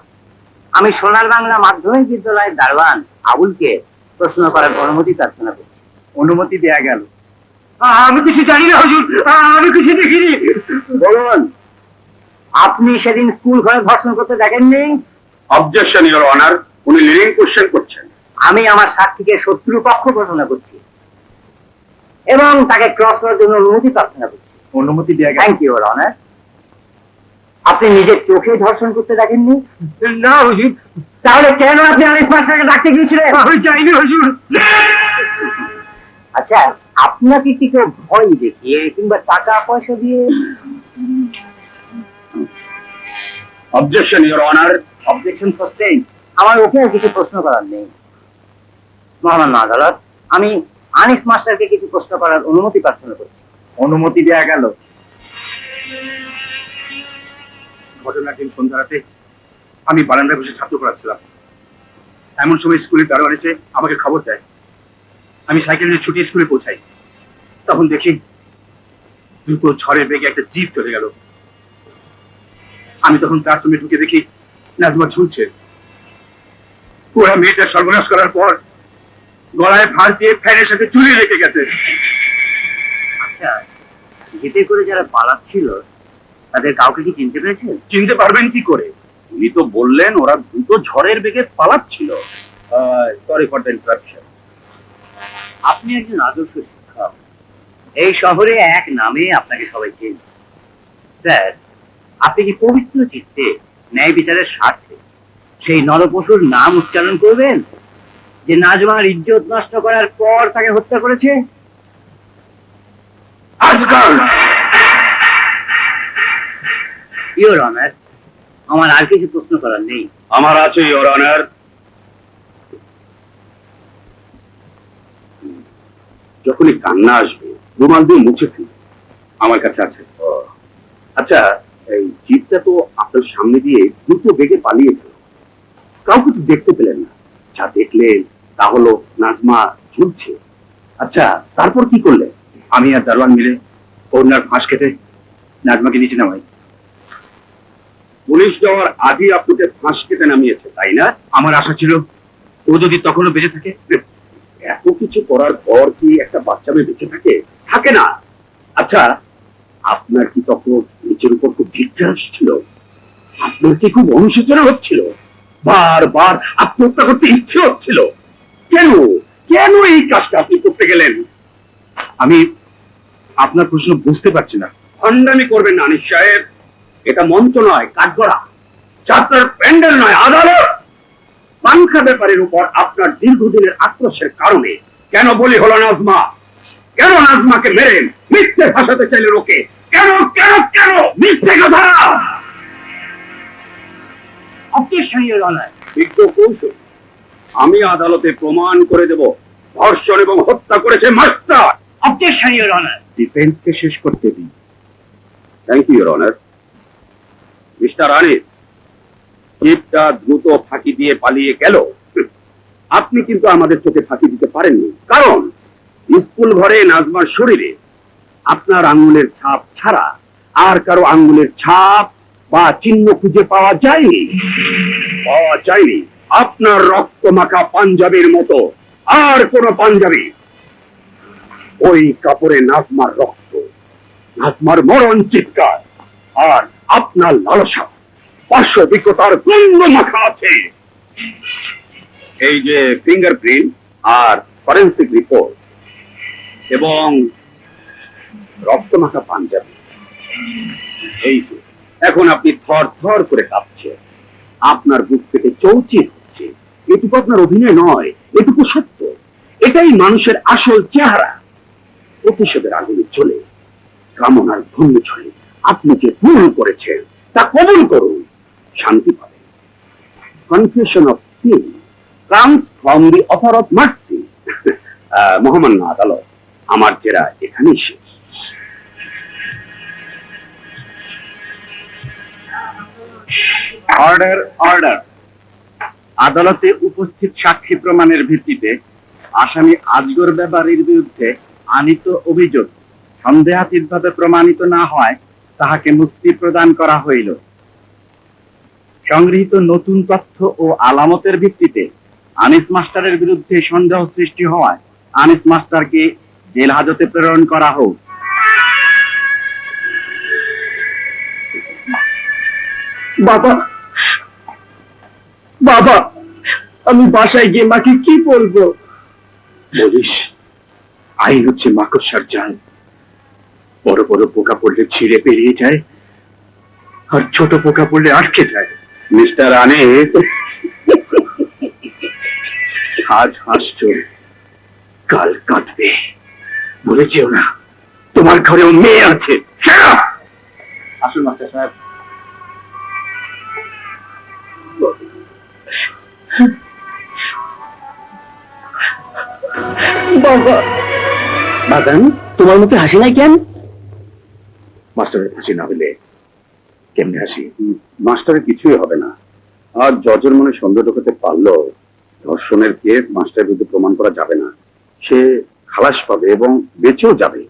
Speaker 5: আমি সোনার বাংলা মাধ্যমিক বিদ্যালয়ের দারোয়ান আবুলকে প্রশ্ন করার অনুমতি প্রার্থনা করছি।
Speaker 7: অনুমতি দেয়া গেল।
Speaker 5: আমি কিছু জানি না হুজুর, আমি কিছু দেখিনি।
Speaker 7: বলুন।
Speaker 5: আপনি সেদিন স্কুল ঘরে ধর্ষণ করতে দেখেননি?
Speaker 7: অবজেকশন ইওর অনার, উনি লিডিং কোশ্চেন করছেন।
Speaker 5: আমি আমার সাক্ষীকে শত্রু পক্ষ ঘোষণা করছি এবং তাকে ক্রস করার জন্য অনুমতি প্রার্থনা করছি।
Speaker 7: অনুমতি দেয়া গেল।
Speaker 5: Thank you your honour. আপনি নিজের চোখে ধর্ষণ করতে দেখেননি?
Speaker 7: না হুজুর।
Speaker 5: তাহলে কেন আপনি আনিস মাস্টারকে ডাকতে গিয়েছিলেন?
Speaker 7: আমি চাইনি হুজুর।
Speaker 5: আচ্ছা, আপনাকে কি কেউ ভয় দেখিয়ে কিংবা টাকা পয়সা দিয়ে?
Speaker 7: Objection your honour.
Speaker 5: Objection sustain. আমার ওকে আর কিছু প্রশ্ন করার নেই। মহামান্য আদালত, আমি আনিস মাস্টারকে কিছু প্রশ্ন করার অনুমতি প্রার্থনা করছি।
Speaker 7: অনুমতি দেয়া গেল।
Speaker 4: ঘটনার দিন সন্ধ্যা রাতে আমি বারান্দায় বসে ছাত্র পড়াচ্ছিলাম। এমন সময় স্কুলের দারোয়ান এসে আমাকে খবর দেয়। আমি সাইকেল নিয়ে ছুটি স্কুলে পৌঁছাই। তখন দেখি দ্রুত ঝড়ের বেগে একটা জিপ চলে গেল। আমি তখন ক্লাসরুমে ঢুকে দেখি নাজমা ঝুলছে। ওরা মেয়েটা সর্বনাশ করার পর গলায় ফাঁস দিয়ে ফ্যানের সাথে ঝুলিয়ে রেখে গেছে।
Speaker 5: আচ্ছা, জিপে করে যারা পালাচ্ছিল তাদের কাউকে কি চিনতে পেরেছেন?
Speaker 4: চিনতে পারবেন কি করে?
Speaker 7: উনি তো বললেন ওরা দ্রুত ঝড়ের বেগে পালাচ্ছিল। Sorry for the interruption.
Speaker 5: আপনি একজন আদর্শ শিক্ষক। এই শহরে এক নামে আপনাকে সবাই চেনে। স্যার, আপনি কি পবিত্র চিত্তে ন্যায় বিচারের স্বার্থে সেই নরপশুর নাম উচ্চারণ করবেন যে নাজমার ইজ্জত নষ্ট করার পর তাকে হত্যা করেছে?
Speaker 7: আজকাল
Speaker 5: ইওর অনার, আমার আর কিছু প্রশ্ন করার নেই।
Speaker 7: আমার আছে ইওর অনার। যখনই কান্না আসবে রুমাল দিয়ে মুছে ফেলি, আমার কাছে আছে। আচ্ছা, এই জিপটা তো আপনার সামনে দিয়ে দ্রুত বেগে পালিয়ে গেল, কাউকে তো দেখতে পেলেন না। যা দেখলেন তা হলো নাজমা ঝুলছে। আচ্ছা, তারপর কি করলেন?
Speaker 4: আমি আর দারোয়ান মিলে ওনার ফাঁস কেটে নাজমাকে নিচে নামাই।
Speaker 7: পুলিশ যাওয়ার আগে আপনাকে ফাঁস কেটে নামিয়েছে, তাই না?
Speaker 4: আমার আশা ছিল ও যদি তখনও বেঁচে থাকে।
Speaker 7: এত কিছু করার পর কি একটা বাচ্চা মেয়ে বেঁচে থাকে? থাকে না। আচ্ছা, আপনার কি তখন নিজের উপর খুব ভিক্ষা আসছিল? আপনার কি খুব অনুশোচনা হচ্ছিল? বারবার আত্মহত্যা করতে ইচ্ছে হচ্ছিল? কেন কেন এই কাজটা আপনি করতে গেলেন?
Speaker 4: আমি আপনার প্রশ্ন বুঝতে পারছি না।
Speaker 7: ভণ্ডামি করবেন না আনিস সাহেব। এটা মঞ্চ নয়, কাঠগড়া। যাত্রার প্যান্ডেল নয়, আদালত। পাংখা ব্যাপারের উপর আপনার দীর্ঘদিনের আক্রোশের কারণে কেন বলি হলো নাজমা? কেন নাজমাকে মেরে মিথ্যে ভাসাতে চাইলেন ওকে? কেন কেন কেন মিথ্যে কথা?
Speaker 5: Objection your honour.
Speaker 7: বিজ্ঞ কৌশল। আমি আদালতে প্রমাণ করে দেব ধর্ষণ এবং হত্যা করেছে মাস্টার।
Speaker 5: Objection your honour.
Speaker 7: ডিফেন্সকে শেষ করতে দিন। Thank you your honour. Mister Anis, জিপটা দ্রুত ফাঁকি দিয়ে পালিয়ে গেল। আপনি কিন্তু আমাদের চোখে ফাঁকি দিতে পারেননি, কারণ স্কুল ঘরে নাজমার শরীরে আপনার আঙ্গুলের ছাপ ছাড়া আর কারো আঙ্গুলের ছাপ বা চিহ্ন খুঁজে পাওয়া যায়নি। আপনার রক্ত মাখা পাঞ্জাবির মতো আর কোন পাঞ্জাবি ওই কাপড়ে নাজমার রক্ত, নাজমার মরণ চিৎকার আর আপনার লালসা পার্শ্ব অভিজ্ঞতার দ্বন্দ্ব মাখা আছে। এই যে ফিঙ্গারপ্রিন্ট আর ফরেন্সিক রিপোর্ট এবং রক্তমাখা পাঞ্জাবি, এই যে এখন আপনি থর থর করে কাঁপছেন, আপনার বুক থেকে চৌচির হচ্ছে। এটুকু আপনার অভিনয় নয়, এটুকু সত্য। এটাই মানুষের আসল চেহারা। প্রতিশোধের আগুনে চলে, কামনার ধন্য ছড়ে আপনি যে ভুল করেছেন তা কবুল করুন, শান্তি পাবেন। Confusion of sin comes from the offer of mercy. মহামান্য আদালত, আমার জেরা এখানেই শেষ।
Speaker 2: Order order. আদালতে উপস্থিত সাক্ষী প্রমাণের ভিত্তিতে আসামি আজগর ব্যাপারীর বিরুদ্ধে আনীত অভিযোগ সন্দেহাতীতভাবে প্রমাণিত না হয় তাহাকে মুক্তি প্রদান করা হইল। সংগৃহীত নতুন তথ্য ও আলামতের ভিত্তিতে আনিস মাস্টারের বিরুদ্ধে সন্দেহ সৃষ্টি হওয়ায় আনিস মাস্টারকে জেল হাজতে প্রেরণ করা হোক।
Speaker 7: বাবা, বাবা, আমি বাসায় গিয়ে মাকে কি বলবো? বলিস, আইন হচ্ছে মাকড়সার জাল। বড় বড় পোকা পড়লে ছিঁড়ে পেরিয়ে যায়, আর ছোট পোকা পড়লে আটকে যায়। মিস্টার আনিস, আজ হাসছো, কাল কাঁদবে। বলে যেও না তোমার ঘরেও মেয়ে আছে। আসুন মাস্টার সাহেব। বাবা, বাদান, তোমার মুখে হাসি নাই কেন? মাস্টারের হাসি না হলে কেমনে হাসি? মাস্টারের কিছুই হবে না। আর জজের মনে সন্দেহ ঢোকাতে পারলো ধর্ষণের কেস মাস্টারের বিরুদ্ধে প্রমাণ করা যাবে না। সে খালাস পাবে এবং বেঁচেও যাবে।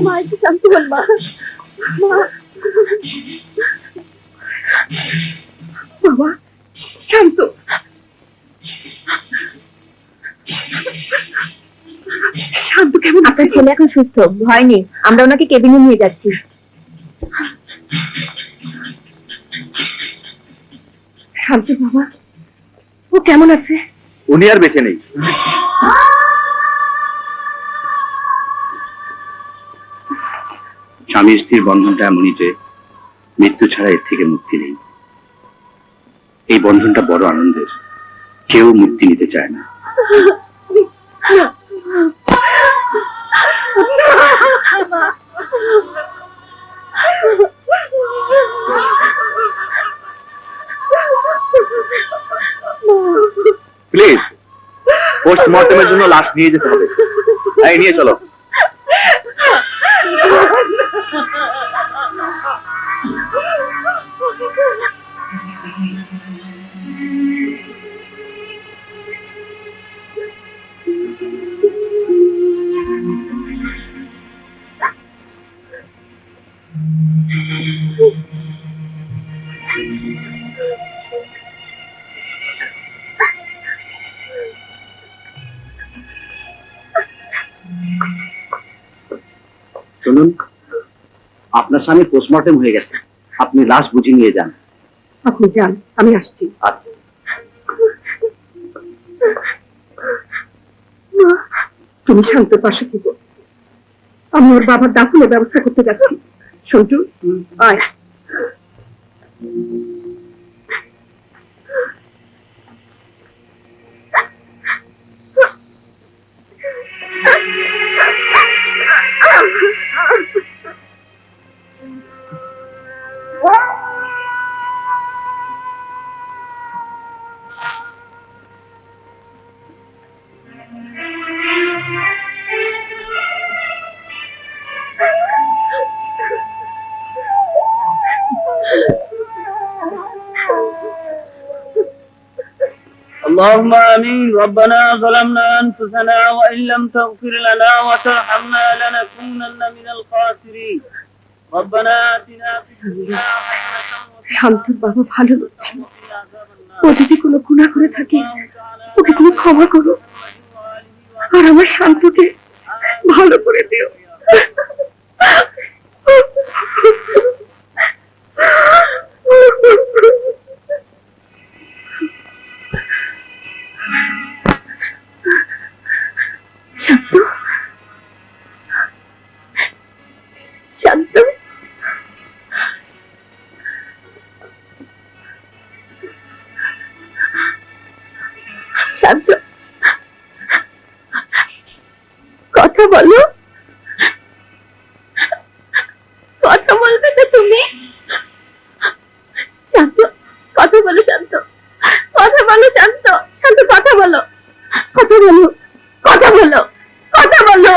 Speaker 3: মা, একটু শান্ত হন মা। বাবা, শান্ত। শান্ত কেমন? আপনার ছেলে এখন সুস্থ, ভয় নেই। আমরা ওনাকে কেবিনে নিয়ে যাচ্ছি। শান্ত বাবা, ও কেমন আছে?
Speaker 2: উনি আর বেঁচে নেই। স্বামী স্ত্রীর বন্ধনটা এমনই যে মৃত্যু ছাড়া এর থেকে মুক্তি নেই। এই বন্ধনটা বড় আনন্দের, কেউ মুক্তি নিতে চায় না। প্লিজ, পোস্টমর্টমের জন্য লাশ নিয়ে যেতে হবে। এই নিয়ে চলো। শুনুন, আপনার স্বামী পোস্টমর্টেম হয়ে গেছে, আপনি লাশ বুঝে নিয়ে যান।
Speaker 3: আপনি যান, আমি আসছি।
Speaker 2: আচ্ছা।
Speaker 3: তুমি শান্ত পাশে থেকো, আমি ওর বাবার দাফনের ব্যবস্থা করতে যাচ্ছি। সন্টু আয়।
Speaker 8: اللهم آمين. ربنا ظلمنا أنفسنا وإن لم تغفر لنا وترحمنا لنكونن من الخاسرين. ربنا آتنا في الدنيا حسنة
Speaker 3: শান্তর বাবা ভালো হচ্ছে না।
Speaker 8: وقنا عذاب النار.
Speaker 3: ও যদি কোনো গুনাহ করে থাকে ওকে তুমি ক্ষমা করো, আর আমার শান্তকে ভালো করে দিও। শান্ত, শান্ত, শান্ত, কথা বলো, কথা বলবে তো তুমি? শান্ত, কথা বলো শান্ত, কথা বলো শান্ত, শান্ত কথা বলো, কথা বলো, কথা বলো, কথা বলো,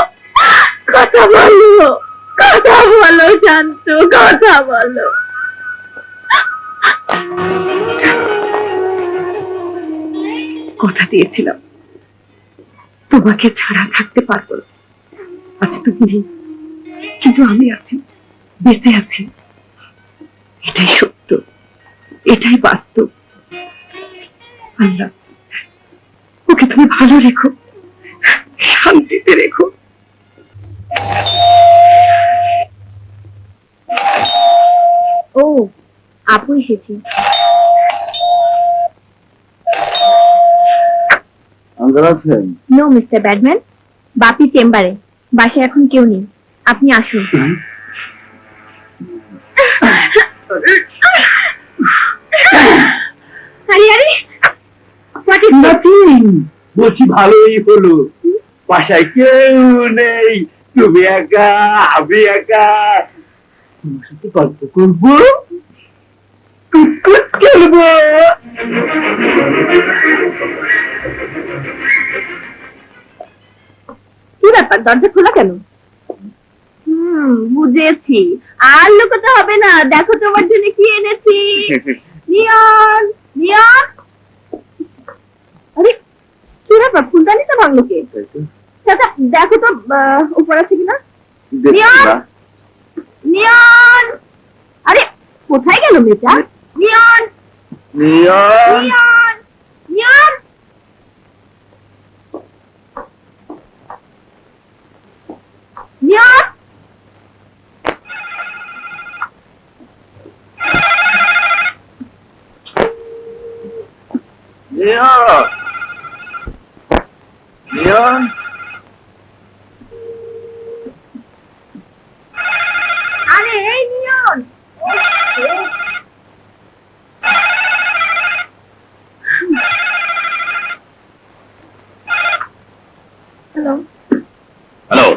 Speaker 3: কথা বলো, কথা বলো শান্ত, কথা বলো। কথা দিয়েছিলাম তোমাকে ছাড়া থাকতে পারবো না। আজ তুমি নেই, কিন্তু আমি আছি, বেঁচে আছি। এটাই সত্য, এটাই বাস্তব। আল্লাহ ওকে তুমি ভালো রেখো, শান্তিতে রেখো। ও আপু এসেছি। নো মিস্টার ব্যাডম্যান, বাপি চেম্বারে, বাসায় এখন কেউ নেই, আপনি আসুন। আরে আরে
Speaker 2: বলছি ভালোই হলো, বাসায় কেউ নেই, তুমি একা, আমি একা, তোমার সাথে গল্প করবো, কুটকুট খেলবো।
Speaker 3: কি ব্যাপার, দরজা খোলা কেন? বুঝেছি, আর লুকোতে হবে না, দেখো তোমার জন্য কি এনেছি। নিয়ন, নিয়ন, আরে কি ব্যাপার, ফুলদানি তো ভাঙলো কে? চাচা দেখো তো উপর আছে কিনা। নিয়ন, নিয়ন, আরে কোথায় গেল মেয়েটা? নিয়ন,
Speaker 2: নিয়ন,
Speaker 3: নিয়ন, নিয়ন, নিয়ন,
Speaker 2: নিয়ন, নিয়ন,
Speaker 3: আরে এই নিয়ন। হ্যালো,
Speaker 4: হ্যালো,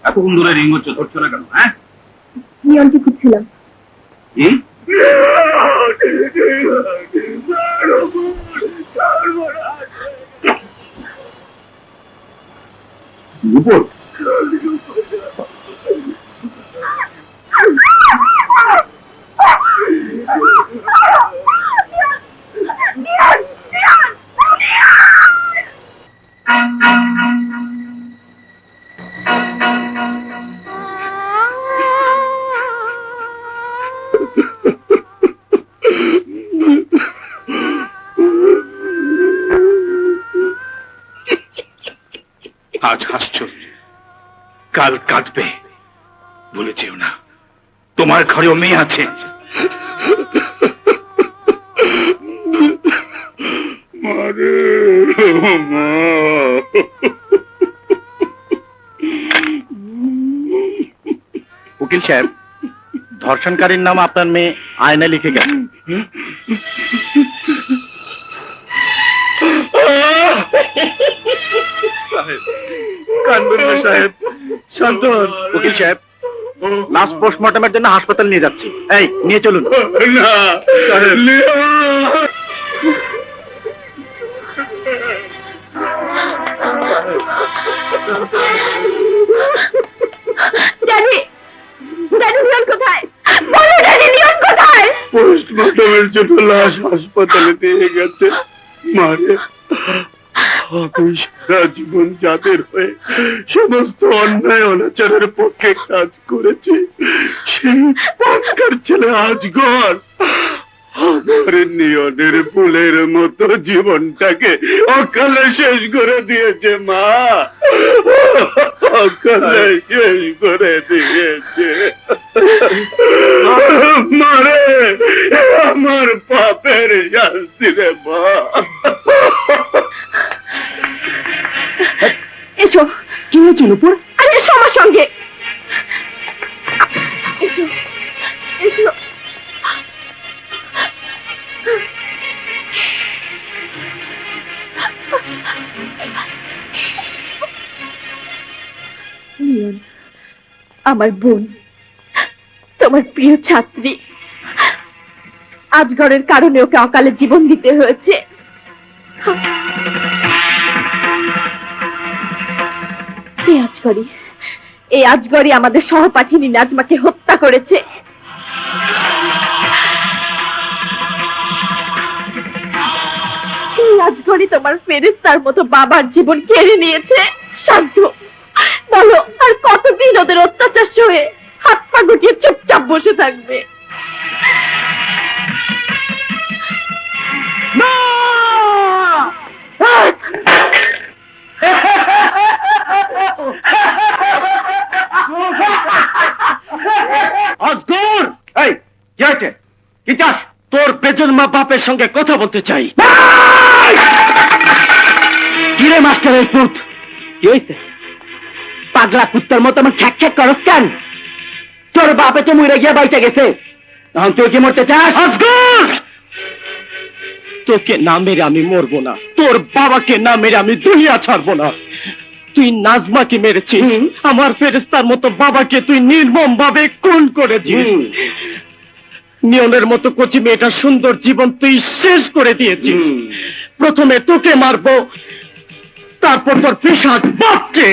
Speaker 4: এতক্ষণ ধরে রিং হচ্ছে, ধরছো না কেন? হ্যাঁ,
Speaker 3: নিয়নকে খুঁজছিলাম।
Speaker 4: কি?
Speaker 2: উপর
Speaker 4: আজ হাসছো, কাল কাঁদবে, ভুলে যেও না তোমার ঘরেও মেয়ে আছে।
Speaker 1: উকিল সাহেব,
Speaker 2: ধর্ষণকারীর নাম আপনার মেয়ে আয়না লিখে গেছে।
Speaker 1: কান্দুন না সাহেব, শান্ত হন।
Speaker 2: উকিল সাহেব, লাশ পোস্টমর্টমের জন্য হাসপাতাল নিয়ে যাচ্ছি। এই নিয়ে চলুন।
Speaker 1: না সাহেব,
Speaker 3: ড্যাডি, ড্যাডি লিওন কোথায়? বলো ড্যাডি লিওন কোথায়?
Speaker 7: পোস্টমর্টমের জন্য লাশ হাসপাতালে দিয়ে গেছে। মারে আমি সারা জীবন যাদের হয়ে সমস্ত অন্যায় অনাচারের পক্ষে কাজ করেছি, সেই পাক্কার ছেলে আজগর আমার নিয়নের ফুলের মতো জীবনটাকে অকালে শেষ করে দিয়েছে। মা, অকালে শেষ করে দিয়েছে। মারে, আমার পাপের শাস্তি রে মা।
Speaker 3: এসো। কি হয়েছে নুপুর? আরে এসো আমার সঙ্গে। এসো, এসো। লিওন, আমার বোন, তোমার প্রিয় ছাত্রী, আজগরের কারণে ওকে অকালে জীবন দিতে হয়েছে। এই আজগরই আমাদের সহপাঠিনী নাজমাকে হত্যা করেছে। এই আজগরই তোমার ফেরেশতার মতো বাবার জীবন কেড়ে নিয়েছে। শান্ত, বলো আর কতদিন ওদের অত্যাচার সয়ে হাত পা গুটিয়ে চুপচাপ বসে থাকবে?
Speaker 2: আজগর, এই কি হয়েছে? কি চাস? তোর বেজন্মা বাপের সঙ্গে কথা বলতে চাই। কিরে মাস্টারের পুত, কি হয়েছে? পাগলা কুত্তার মতো আমার খ্যাক খ্যাক করস কেন? তোর বাপে তো মরে গিয়া বাইচা গেছে, তখন তুই কি মরতে চাস? আজগর, তোকে না মেরে আমি মরবো না, তোর বাবাকে না মেরে আমি দুনিয়া ছাড়বো না। তুই নাজমাকে মেরেছিস, আমার ফেরেশতার মতো বাবাকে তুই নির্মম ভাবে খুন করেছিস। নিয়নের মতো কচি মেয়েটার সুন্দর জীবন তুই শেষ করে দিয়েছিস। প্রথমে তোকে মারবো, তারপর তোর পিশাচ বাপকে।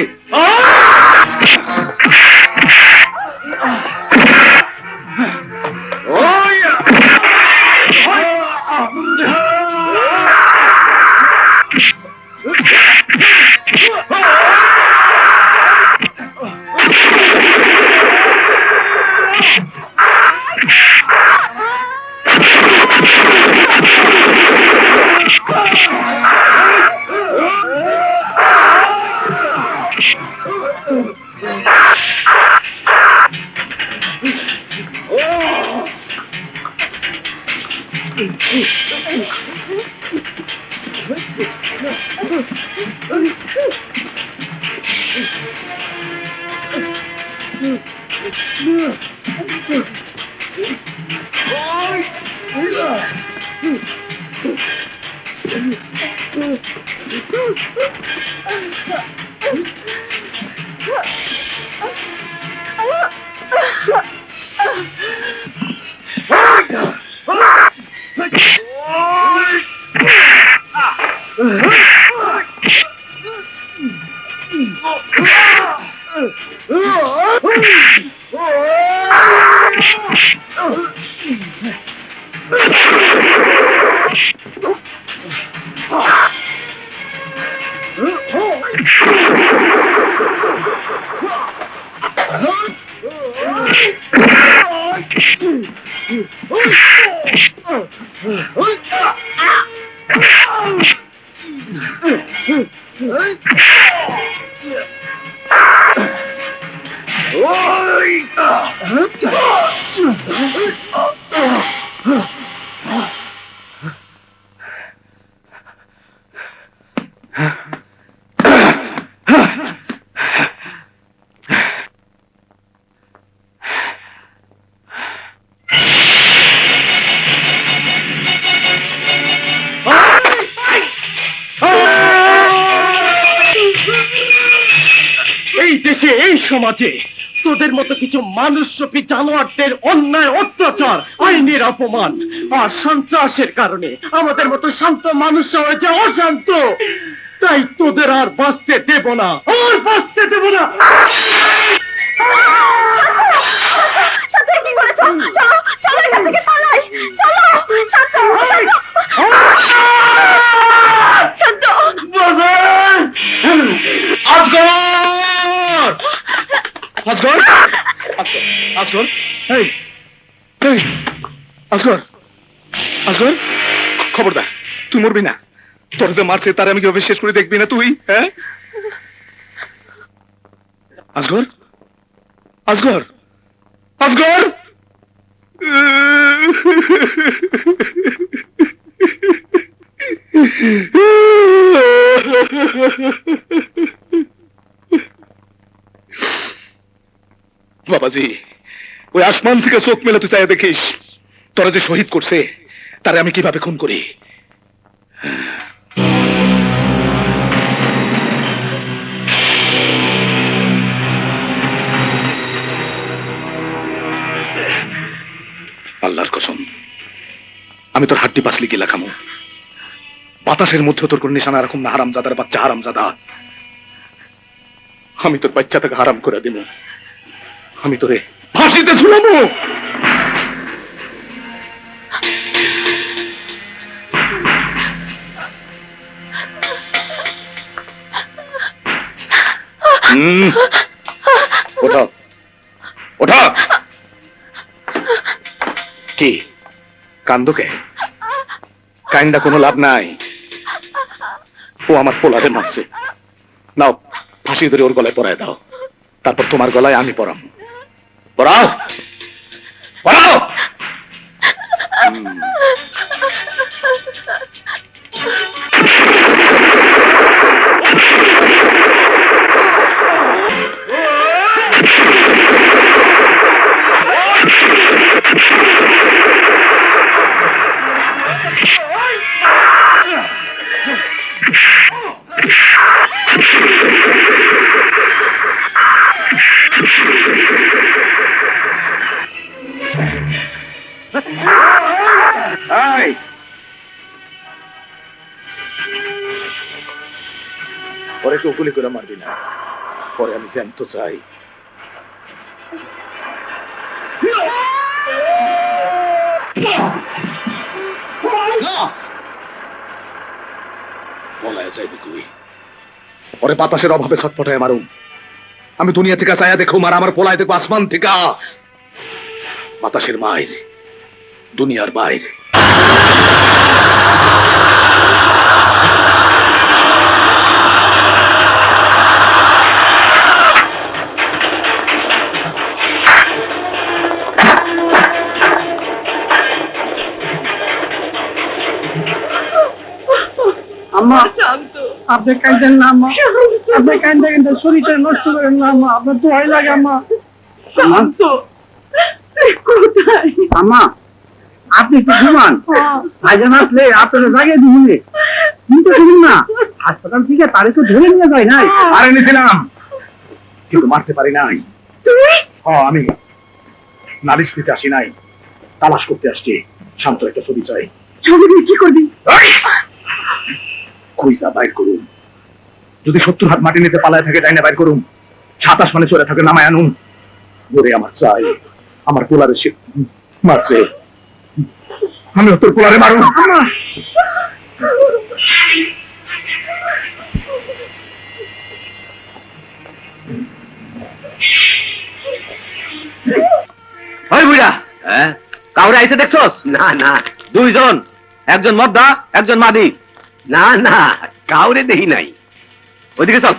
Speaker 6: সমাজে তোদের মতো কিছু মানুষরূপী জানোয়ারদের অন্যায় অত্যাচার, আইনের অপমান আর সন্ত্রাসের কারণে আমাদের মতো শান্ত মানুষ হয়েছে অশান্ত। তাই তোদের আর বাঁচতে দেব না, আর বাঁচতে দেব না।
Speaker 3: শান্ত, কি করেছো? চলো চলো, এখান থেকে পালাই। চলো শান্ত, শান্ত।
Speaker 1: আজগর! আজগর! আজগর! এই! এই! আজগর! আজগর! খবরদার, তুই মরবি না। তোর যে মারছে তার আমি কিভাবে শেষ করে দেখবি না তুই? হ্যাঁ, আজগর! আজগর! আজগর! বাবাজি, ওই আসমান থেকে চোখ মেলে তুই চাই দেখিস তোরা যে শহীদ করছে তারে আমি কিভাবে খুন করি। আল্লাহর কসম, আমি তোর হাড্ডি পাসলি গিলা খামো। বাতাসের মধ্যে তোর কোন নিশানা রাখুন না, হারামজাদার বাচ্চা হারামজাদা। আমি তোর বাচ্চাটাকে হারাম করে দিব, আমি তোরে ফাঁসিতে ঝুলাবো। ওঠা ওঠা। কি কান্দকে? কাইন্ডা কোনো লাভ নাই। ও আমার পোলারে মারছে। নাও ফাঁসি ধরে ওর গলায় পরায় দাও, তারপর তোমার গলায় আমি পরাম। পরাও পরাও। পরে তো গুলি করে মারবি না, পরে আমি জ্যান্ত চাই। পলায় যাইবি তুই, পরে বাতাসের অভাবে ছটফটায় মারুম। আমি দুনিয়া থেকে চাইয়া দেখুম আর আমার পোলায় দেখবো আসমান থেকে। বাতাসের মায়ের, দুনিয়ার বাইরে।
Speaker 8: আম্মা, আপনি কাঁদেন না আম্মা, আপনি কাঁদে শরীরটা নষ্ট করেন না আম্মা, আপনার তো ভয় লাগে আম্মা।
Speaker 3: শান্ত, কোথায়?
Speaker 8: আম্মা, আপনি কি ঘুমান? ভাইজান আসলে আপনারা জায়গায় দিন কিন্তু শুনুন না, হাসপাতাল থেকে তারে তো ধরে নিয়ে যায় নাই।
Speaker 1: আরে নিছিলাম, কিন্তু মারতে পারি নাই।
Speaker 3: তুই?
Speaker 1: আমি নালিশ দিতে আসি নাই, তালাশ করতে আসছি। শান্ত একটা ছবি চাই।
Speaker 3: ছবি দিয়ে কি করবি?
Speaker 1: খুঁজা বাইর করুন। যদি 70 হাত মাটি নিতে পালায় থাকে ডাইনে বাইর করুন, 27 মানে চলে থাকে নামায় আনুন। ওরে আমার চাই, আমার পোলারে সে মারছে, আমি তোর পোলারে মারুন।
Speaker 4: ওই বুড়া, কাউরে আইতে দেখছস? না না, দুইজন, একজন মদ্দা একজন মাদি। না না, কাউরে দেখি নাই। ওইদিকে চল।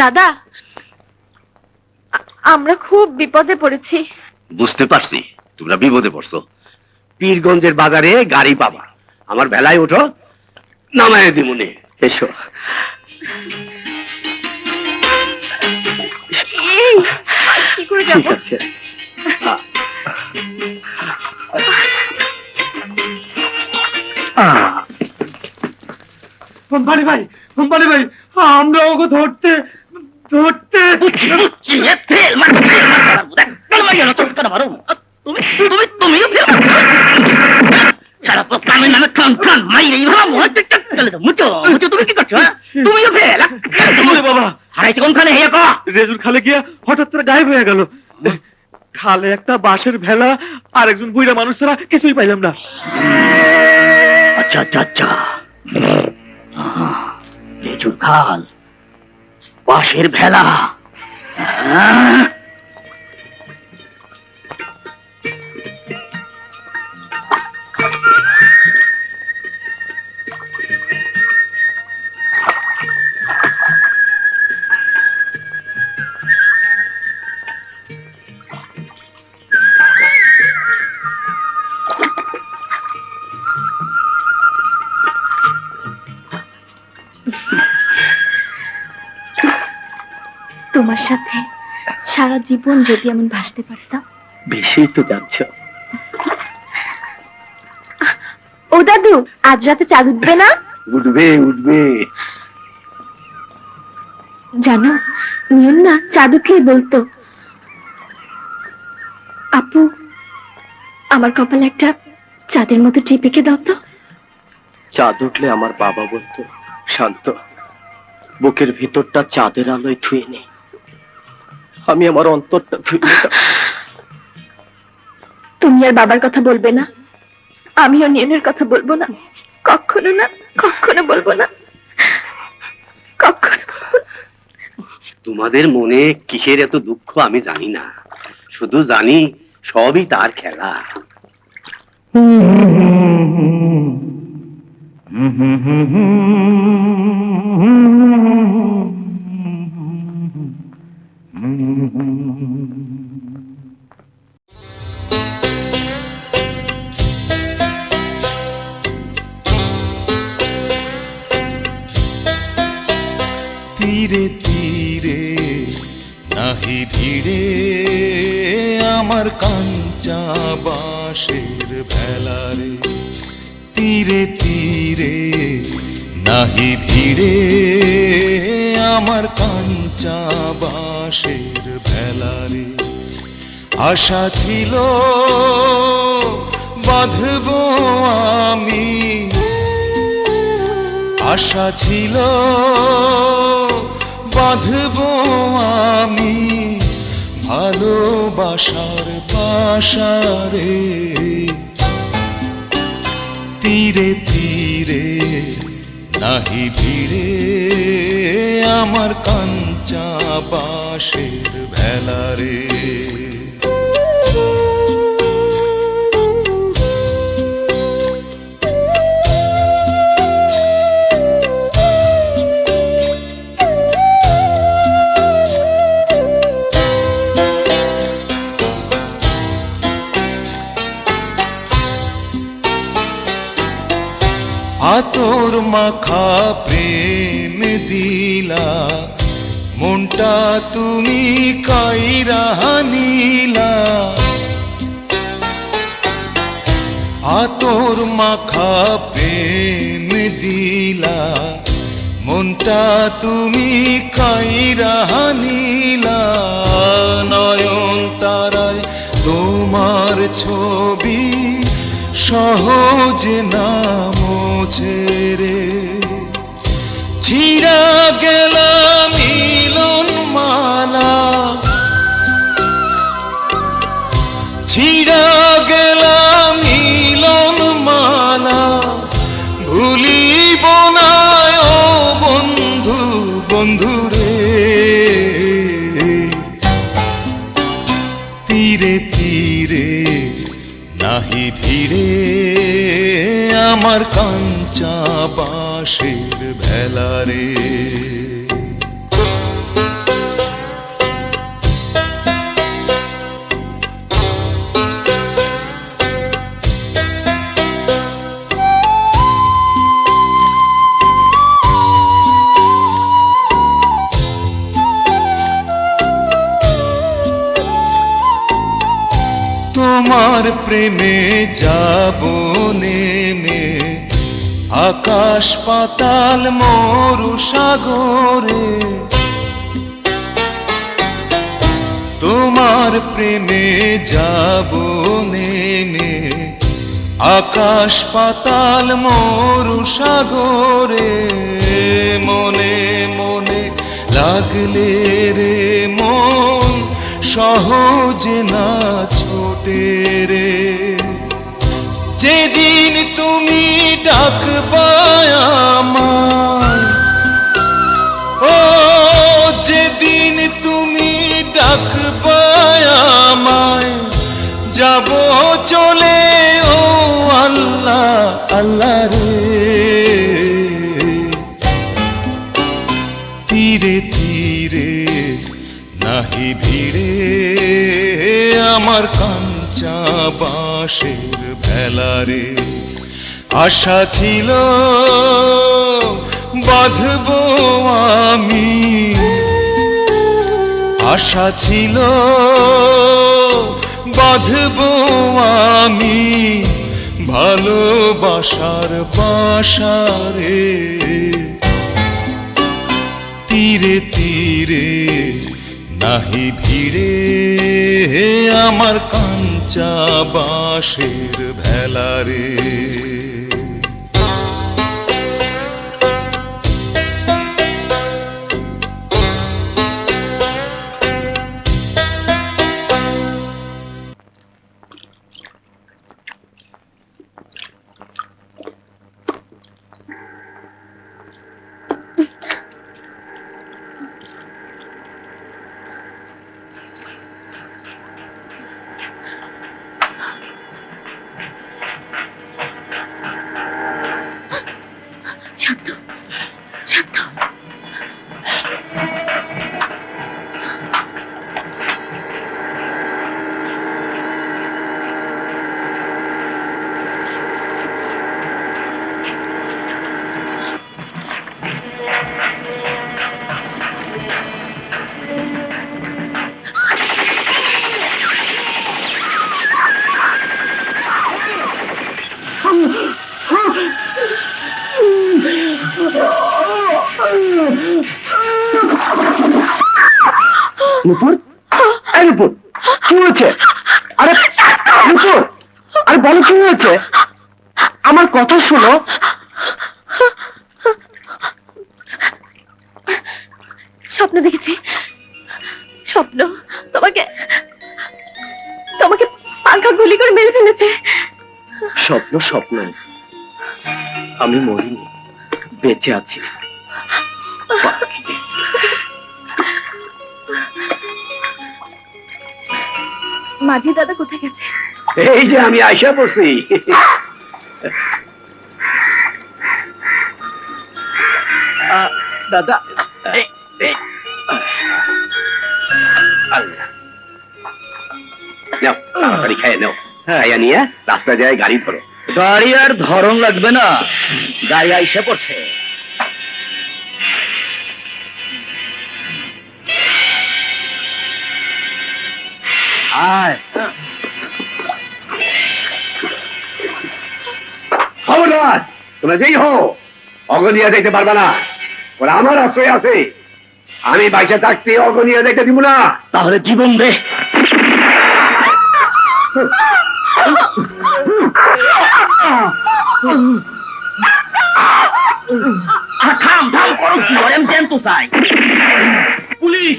Speaker 3: দাদা, আমরা খুব বিপদে পড়েছি।
Speaker 4: বুঝতে পারছি তোমরা বিপদে পড়ছো। পীরগঞ্জের বাজারে গাড়ি পাবা, আমার বেলায় উঠো, নামায় দিমুনে। এসো।
Speaker 3: এই, কি করে যাবো?
Speaker 2: ঠিক আছে।
Speaker 8: বাড়ি ভাই, বাড়ি ভাই, আমরা ওকে ধরতে ধরতে রেজুর খালে গিয়া হঠাৎ করে গায়েব হয়ে গেল। খালে একটা বাঁশের ভেলা আর একজন বুইড়া মানুষ ছাড়া কিছুই পাইলাম না।
Speaker 6: আচ্ছা আচ্ছা আচ্ছা, রেজুর খাল, বাঁশের ভেলা।
Speaker 3: তোমার সাথে সারা জীবন যদি আমি ভাসতে পারতাম।
Speaker 2: বেশি তো যাচ্ছ।
Speaker 3: ও দাদু, আজ রাতে চাঁদ উঠবে না?
Speaker 2: উঠবে উঠবে।
Speaker 3: জানো, নিয়ন না চাঁদ উঠলেই বলতো, আপু আমার কপালে একটা চাঁদের মতো টিপেকে দাও তো।
Speaker 2: চাঁদ উঠলে আমার বাবা বলতো, শান্ত, বুকের ভিতরটা চাঁদের আলোয় ধুয়ে নে। আমি আমার অন্তরটা ধুয়ে নিতাম।
Speaker 3: তুমি আর বাবার কথা বলবে না, আমিও নিয়নের কথা বলবো না, কখনো না, কখনো বলবো না, কখনো।
Speaker 2: তোমাদের মনে কিসের এত দুঃখ আমি জানি না, শুধু জানি সবই তার খেলা।
Speaker 9: তীরে তীরে নাহি ভিড়ে আমার কাঞ্চা বাঁশের ভেলারে। তীরে তীরে নাহি ভিড়ে আমার কাঞ্চা বাঁশের ভেলারে। আশা ছিল বাঁধব আমি, আশা ছিল বাঁধব আমি ভালোবাসার পাশারে। তীরে তীরে নাহি ভিড়ে আমার কাঞ্চা বাঁশের ভেলারে। আতর মাখা প্রেম দিলা, মনটা তুমি কাইরা নিলা। আতর মাখা প্রেম দিলা, মনটা তুমি কাইরা নিলা। নয়ন তারায় তোমার ছবি সহজে না মোছে রে। ছিঁড়া গেল মিলন মালা, ছিঁড়া গেল মিলন মালা। ভুলিব না ও বন্ধু, বন্ধু রে। তীরে তীরে নাহি ভিড়ে আমার কাঞ্চা বাঁশের ভেলারে। তোমার প্রেমে যাব নেমে আকাশ পাতাল মরু সাগরে, তোমার প্রেমে যাব নেমে আকাশ পাতাল মরু সাগরে। মনে মনে লাগলে রে মন সহজে না ছোটে রে, যেদিন তুমি ডাকবা আমায়, ও যেদিন তুমি ডাকবা আমায়, যাব চলে ও আল্লাহ আল্লাহ রে। তীরে তীরে নাহি ভিড়ে আমার কাঞ্চা বাঁশের ভেলারে, আশা ছিল বাঁধব আমি, আশা ছিল বাঁধব আমি ভালোবাসার বাসারে। তীরে তীরে নাহি ভিড়ে আমার কাঞ্চা বাঁশের ভেলারে।
Speaker 8: নুপুর, এই নুপুর, কি হয়েছে? আরে নুপুর, আরে বলো কি হয়েছে? আমার কথা শোনো।
Speaker 3: স্বপ্ন দেখেছি, স্বপ্ন তোমাকে তোমাকে পাঙ্খা গুলি করে মেরে ফেলেছে।
Speaker 8: স্বপ্ন স্বপ্ন, আমি মরিনি, বেঁচে আছি।
Speaker 3: মাঝি দাদা কোথায় গেছে?
Speaker 8: এই যে আমি আইসা পড়ছি। দাদা,
Speaker 2: তাড়াতাড়ি খেয়ে নাও, খাইয়া নিয়ে রাস্তায় যায় গাড়ি ধরো।
Speaker 8: গাড়ি আর ধরন লাগবে না, গাড়ি আইসা পড়ছে।
Speaker 2: খবরদার, তোমরা যেই হো অগনিয়া যাইতে পারবা না, ওরা আমার আশ্রয় আছে। আমি বাইসে থাকতে অগনিয়া যাইতে দিব না।
Speaker 8: তাহলে জীবন দে। থাম থাম করো কি, আমি জানতো চাই। পুলিশ!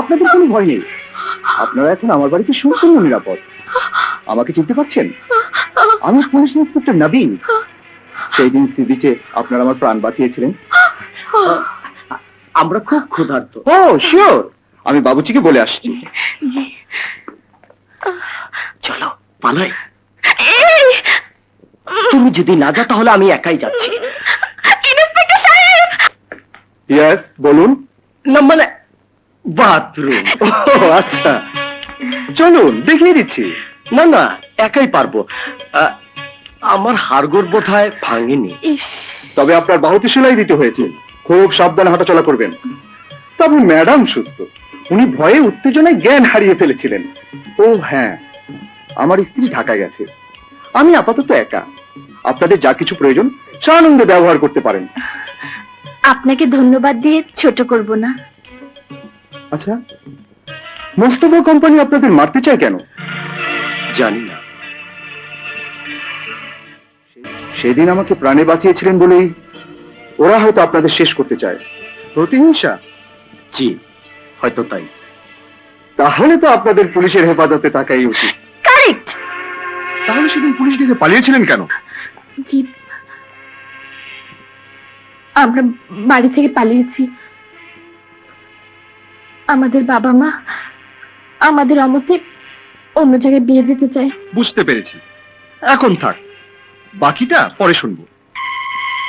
Speaker 7: আপনাদের কোনো ভয় নেই, আপনারা এখন আমার বাড়িতে সম্পূর্ণ নিরাপদ। আমাকে চিনতে পারছেন? আমি পুলিশ ইন্সপেক্টর নবীন। সেই দিন সি বিচে আপনারা আমার প্রাণ বাঁচিয়েছিলেন।
Speaker 8: আমরা খুব ক্ষুধার্ত।
Speaker 7: ও শিওর, আমি বাবুজিকে বলে আসছি।
Speaker 8: চলো পালাই। তুমি যদি না যাও তাহলে আমি একাই যাচ্ছি।
Speaker 1: ইয়েস, বলুন। না মানে বাথরুম। ও আচ্ছা, চলুন দেখিয়ে দিচ্ছি। না না, একাই পারবো। আমার হাড়গোড় বোধহয় ভাঙেনি, তবে আপনার বাহুতে সেলাই দিতে হয়েছে। খুব সাবধানে হাঁটাচলা করবেন। তবে ম্যাডাম সুস্থ, উনি ভয়ে উত্তেজনায় জ্ঞান হারিয়ে ফেলেছিলেন। ও হ্যাঁ, আমার স্ত্রী ঢাকায় গেছে, আমি আপাতত একা। আপনাদের যা কিছু প্রয়োজন সানন্দে ব্যবহার করতে পারেন।
Speaker 3: আপনাকে ধন্যবাদ দিয়ে ছোট করব না।
Speaker 1: আচ্ছা, মোস্তফা কোম্পানি আপনাদের মারতে চায় কেন? জানি না। সেদিন আমাকে প্রাণে বাঁচিয়েছিলেন বলেই ওরা হয়তো আপনাদের শেষ করতে চায়। প্রতিহিংসা? জি, হয়তো তাই। তাহলে তো আপনাদের পুলিশের হেফাজতে থাকাই উচিত।
Speaker 3: কারেক্ট।
Speaker 1: তাহলে সেদিন পুলিশ থেকে পালিয়েছিলেন কেন?
Speaker 3: জি, আমরা বাড়ি থেকে পালিয়েছি। আমাদের বাবা মা আমাদের অমতে অন্য জায়গায় বিয়ে দিতে চায়।
Speaker 1: বুঝতে পেরেছি, এখন থাক, বাকিটা পরে শুনবো।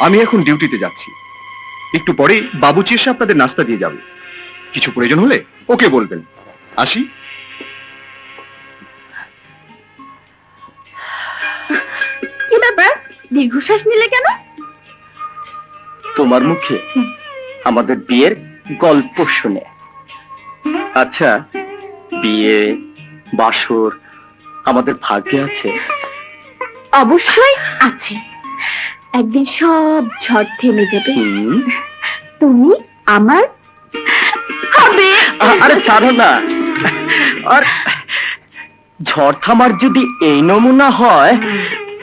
Speaker 1: আমি এখন ডিউটিতে যাচ্ছি, একটু পরে বাবুচি এসে আপনাদের নাস্তা দিয়ে যাবে। কিছু প্রয়োজন হলে ওকে বলবেন। আসি।
Speaker 3: কি ব্যাপার, দীর্ঘশ্বাস নিলে কেন?
Speaker 1: তোমার মুখে আমাদের বিয়ের গল্প শুনে। আচ্ছা, বিয়ে বাসর আমাদের ভাগ্যে আছে?
Speaker 3: অবশ্যই আছে। একদিন সব ঝড় থেমে যাবে, তুমি আমার হবে।
Speaker 1: আরে ছাড়ো না। আর ঝড় থামার যদি এই নমুনা হয়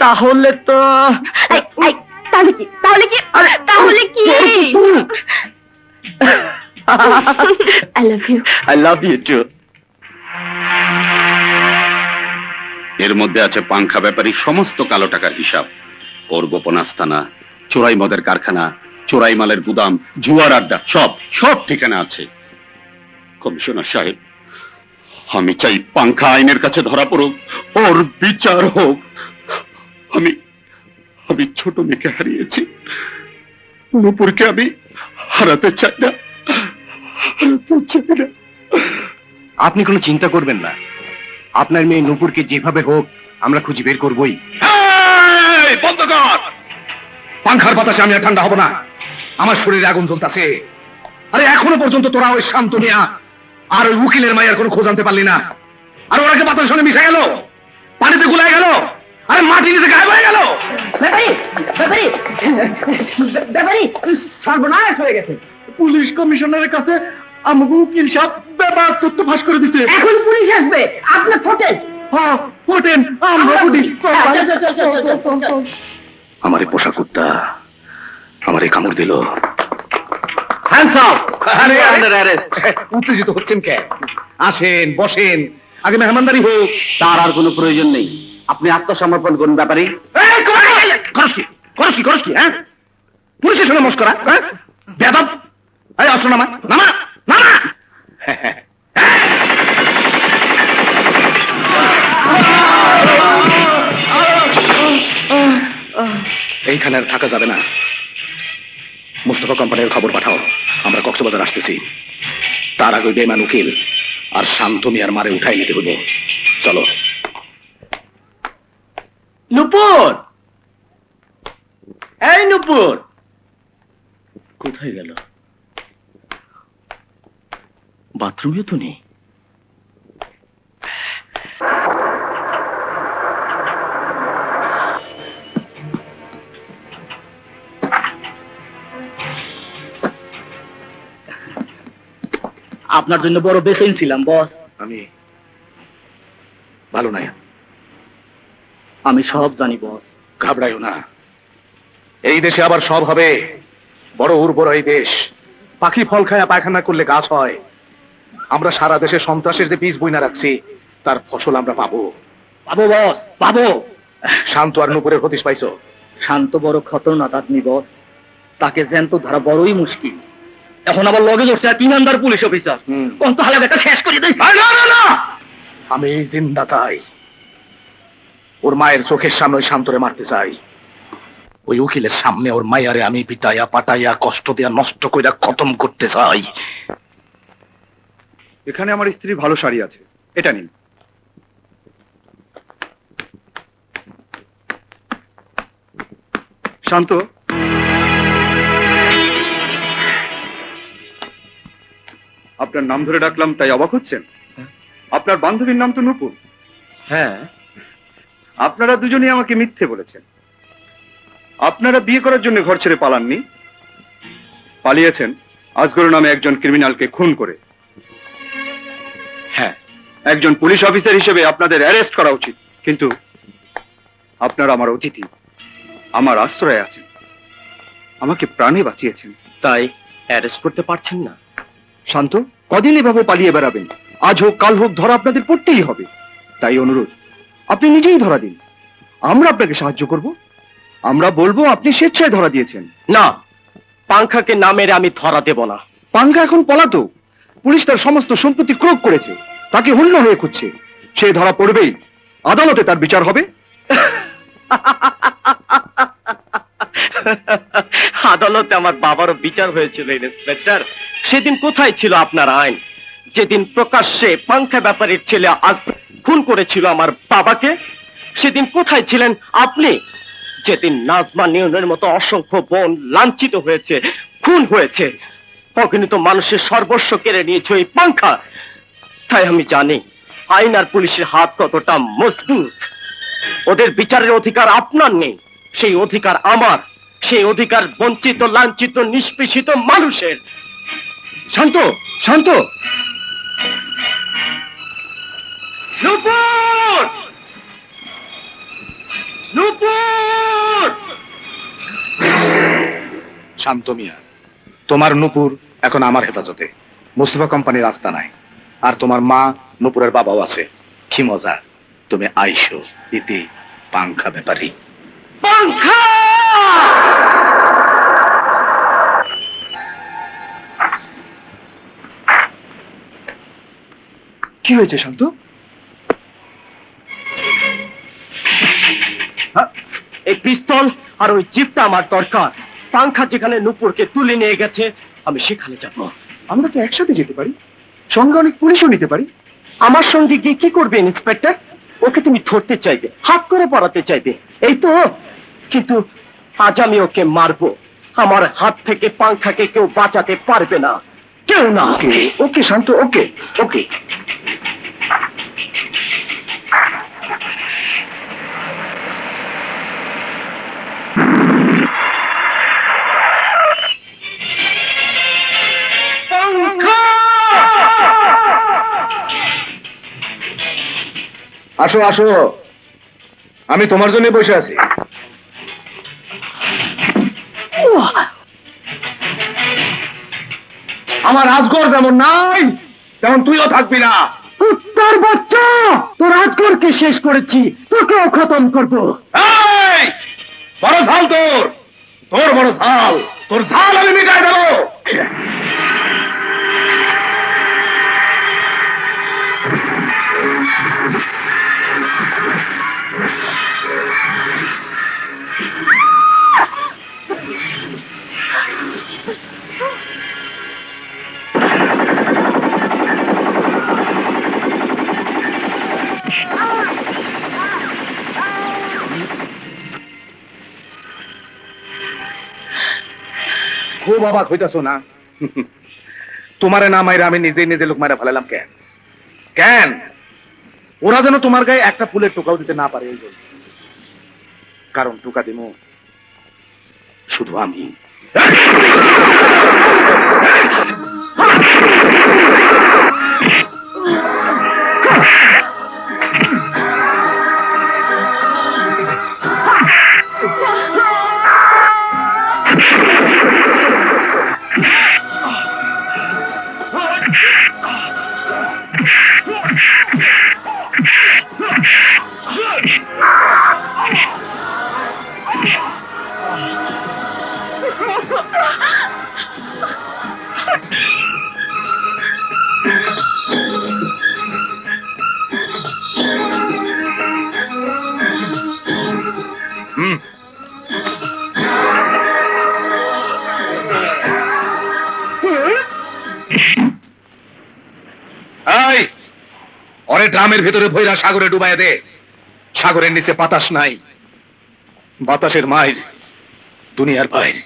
Speaker 1: তাহলে তো
Speaker 3: তাহলে কি? তাহলে কি? তাহলে কি? I love you.
Speaker 1: I love you too.
Speaker 2: এর মধ্যে আছে পাংখা ব্যাপারী সমস্ত কালো টাকার হিসাব, ওর গোপন আস্তানা, চোরাই মদের কারখানা, চোরাই মালের গুদাম, জুয়ার আড্ডা, সব সব ঠিকানা আছে। কমিশনার সাহেব, আমি চাই পাংখা আইনের কাছে ধরা পড়ুক, ওর বিচার হোক। আমি আমি ছোট মেয়েকে হারিয়েছি, নূপুরকে আমি হারাতে চাই না, হারাতে চাই না।
Speaker 4: আপনি কোনো চিন্তা করবেন না, আপনার মেয়ে নূপুরকে যেভাবে হোক আমরা খুঁজে বের করবই। বন্ধ কর! পাংখার বাতাসে আমি আর ঠান্ডা হব না, আমার শরীরে আগুন জ্বলতেছে। আরে এখনো পর্যন্ত তোরা ওই শান্ত মিয়া আর ওই উকিলের মায়ের কোনো খোঁজ আনতে পারলি না। আর ওরা বাতাসের সঙ্গে মিশে গেল, পানিতে গুলায় গেল, আরে মাটি নিচে গায়েব হয়ে গেল।
Speaker 8: সর্বনাশ হয়ে গেছে। পুলিশ কমিশনারের কাছে আমাকে উকিল সাহেব ব্যাপার তথ্য ফাঁস করে দিতে।
Speaker 5: এখন পুলিশ আসবে, আপনার ফোটেন।
Speaker 8: হ্যাঁ, ওঠেন, আমরা উঠি।
Speaker 4: আমার এই পোষা কুত্তা আমার এই কামড় দিল। উত্তেজিত হচ্ছেন কে? আসেন, বসেন, আগে মেহমানদারি হোক।
Speaker 2: তার আর কোনো প্রয়োজন নেই, আপনি আত্মসমর্পণ করুন ব্যাপারী।
Speaker 4: করস কি হ্যাঁ? পুলিশের সঙ্গে মস্করা, হ্যাঁ? বেয়াদব! এই অস্ত্র নামা, নামা, নামা! এইখানে আর থাকা যাবে না। মুস্তফা কোম্পানির খবর পাঠাও, আমরা কক্সবাজার আসতেছি। তার আগে বেমান উকিল আর শান্ত মিয়ার মারে উঠাই নিতে হইব। চলো।
Speaker 6: নূপুর, এই নূপুর কোথায় গেল? বাথরুমে তো নেই। আপনার জন্য বড় বেসইন ছিলাম বস।
Speaker 4: আমি ভালো নাই।
Speaker 6: আমি সব জানি বস।
Speaker 4: ঘাবড়াইও না, এই দেশে আবার সব হবে। বড় উর্বর এই দেশ, পাখি ফল খায়া পায়খানা করলে গাছ হয়। আমরা সারা দেশে সন্ত্রাসের যে বীজ বইনা রাখছি তার ফসল আমরা পাবো।
Speaker 6: পাবো বস, পাবো।
Speaker 4: শান্ত আর নূপুরের হদিস পাইছো?
Speaker 6: শান্ত বড় খতরনাক আদমি বস, তাকে জ্যান্ত ধরা বড়ই মুশকিল। এখন আবার লগে ধরছে 3 নাম্বার পুলিশ অফিসার। কোন তো হালে একটা শেষ করে দেই।
Speaker 4: না, আমি জিন্দা চাই। ওর মায়ের চোখের সামনে ওই শান্তরে মারতে চাই।
Speaker 1: ওই উকিলের সামনে ওর মায়ারে আমি পিটাইয়া পাটাইয়া কষ্ট দিয়া নষ্ট কইরা খতম করতে চাই।
Speaker 4: এখানে আমার স্ত্রী ভালো শাড়ি আছে, এটা নিন। শান্ত, আপনার নাম ধরে ডাকলাম তাই অবাক হচ্ছেন? আপনার বান্ধবীর নাম তো নূপুর।
Speaker 1: হ্যাঁ,
Speaker 4: আপনারা দুজনেই আমাকে মিথ্যে বলেছেন। আপনারা বিয়ে করার জন্য ঘর ছেড়ে পালাননি, পালিয়েছেন আজগর নামে একজন ক্রিমিনালকে খুন করে। হ্যাঁ, একজন পুলিশ অফিসার হিসেবে আপনাদের অ্যারেস্ট করা উচিত, কিন্তু আপনারা আমার অতিথি, আমার আশ্রয়ে আছেন, আমাকে প্রাণে বাঁচিয়েছেন, তাই অ্যারেস্ট করতে পারছেন না। শান্ত, কদিন এভাবে পালিয়ে বেড়াবেন? আজ হোক কাল হোক ধরা আপনাদের পড়তেই হবে। তাই অনুরোধ, আপনি নিজেই ধরা দিন, আমরা আপনাকে সাহায্য করব। আমরা বলবো আপনি স্বেচ্ছায় ধরা দিয়েছেন।
Speaker 5: না, পাংখাকে না মেরে আমি ধরা দেব না।
Speaker 4: পাঙ্গা এখন পলাতক, পুলিশ তার সমস্ত সম্পত্তি ক্রোক করেছে, তাকে হন্য হয়ে খুঁজছে। সে ধরা পড়বেই, আদালতে তার বিচার হবে।
Speaker 5: আদালতে আমার বাবারও বিচার হয়েছিল ইন্সপেক্টর। সেদিন কোথায় ছিল আপনার আইন? যেদিন প্রকাশ্যে পাংখা ব্যাপারীর ছেলে আজ খুন করেছিল আমার বাবাকে, সেদিন কোথায় ছিলেন আপনি? যেদিন নাজমা নিয়নের মতো অসংখ্য বোন লাঞ্ছিত হয়েছে, খুন হয়েছে, অগণিত মানুষের সর্বস্ব কেড়ে নিয়েছে ওই পাংখা। তাই আমি জানি আইন আর পুলিশের হাত কতটা মজবুত। ওদের বিচারের অধিকার আপনার নেই, সেই অধিকার আমার। সেই অধিকার বঞ্চিত, লাঞ্ছিত, নিষ্পেষিত মানুষের।
Speaker 4: শান্ত, শান্ত,
Speaker 5: নূপুর! নূপুর!
Speaker 1: শান্ত মিয়া, তোমার নূপুর এখন আমার হেফাজতে। মুস্তফা কোম্পানির রাস্তা নাই, আর তোমার মা নূপুরের বাবাও আছে। কি মজা, তুমি আইসো ইতি পাংখা ব্যাপারী।
Speaker 5: পাংখা!
Speaker 4: কি হয়েছে শান্ত?
Speaker 5: এই পিস্তল আর ওই জিপটা আমার দরকার। পাংখা যেখানে নূপুরকে তুলে নিয়ে গেছে, আমি সেখানে যাব।
Speaker 4: আমরা তো একসাথে যেতে পারি, সঙ্গে অনেক পুলিশও নিতে পারি।
Speaker 5: আমার সঙ্গে গিয়ে কি করবে ইন্সপেক্টর? ওকে তুমি ধরতে চাইবে, হাত করে পড়াতে চাইবে, এই তো। কিন্তু আজ আমি ওকে মারবো। আমার হাত থেকে পাংখাকে কেউ বাঁচাতে পারবে না, কেউ না।
Speaker 4: ওকে শান্ত, ওকে ওকে। আসো আসো, আমি তোমার জন্য বসে আছি। আমার আজগর যেমন নাই, তেমন তুইও থাকবি না।
Speaker 5: কুত্তার বাচ্চা, তোর আজগরকে শেষ করেছি, তোকেও খতম করবো।
Speaker 1: এই, বড় ঝাল তোর, তোর বড় ঝাল, তোর ঝাল আমি মিটাই দেবো। খুব অবাক হইতাছো না? তোমারে না মাইরা আমি নিজে নিজে লোক মারা ফেলালাম কেন? কেন? ওরা যেন তোমার গায়ে একটা ফুলের টোকাও দিতে না পারে, এই জন্য। কারণ টোকা দিমু শুধু আমি। ড্রামের ভেতরে ভৈরা সাগরে ডুবাই দে। সাগরের নিচে বাতাস নাই, বাতাসের মাইর দুনিয়ার বাইরে।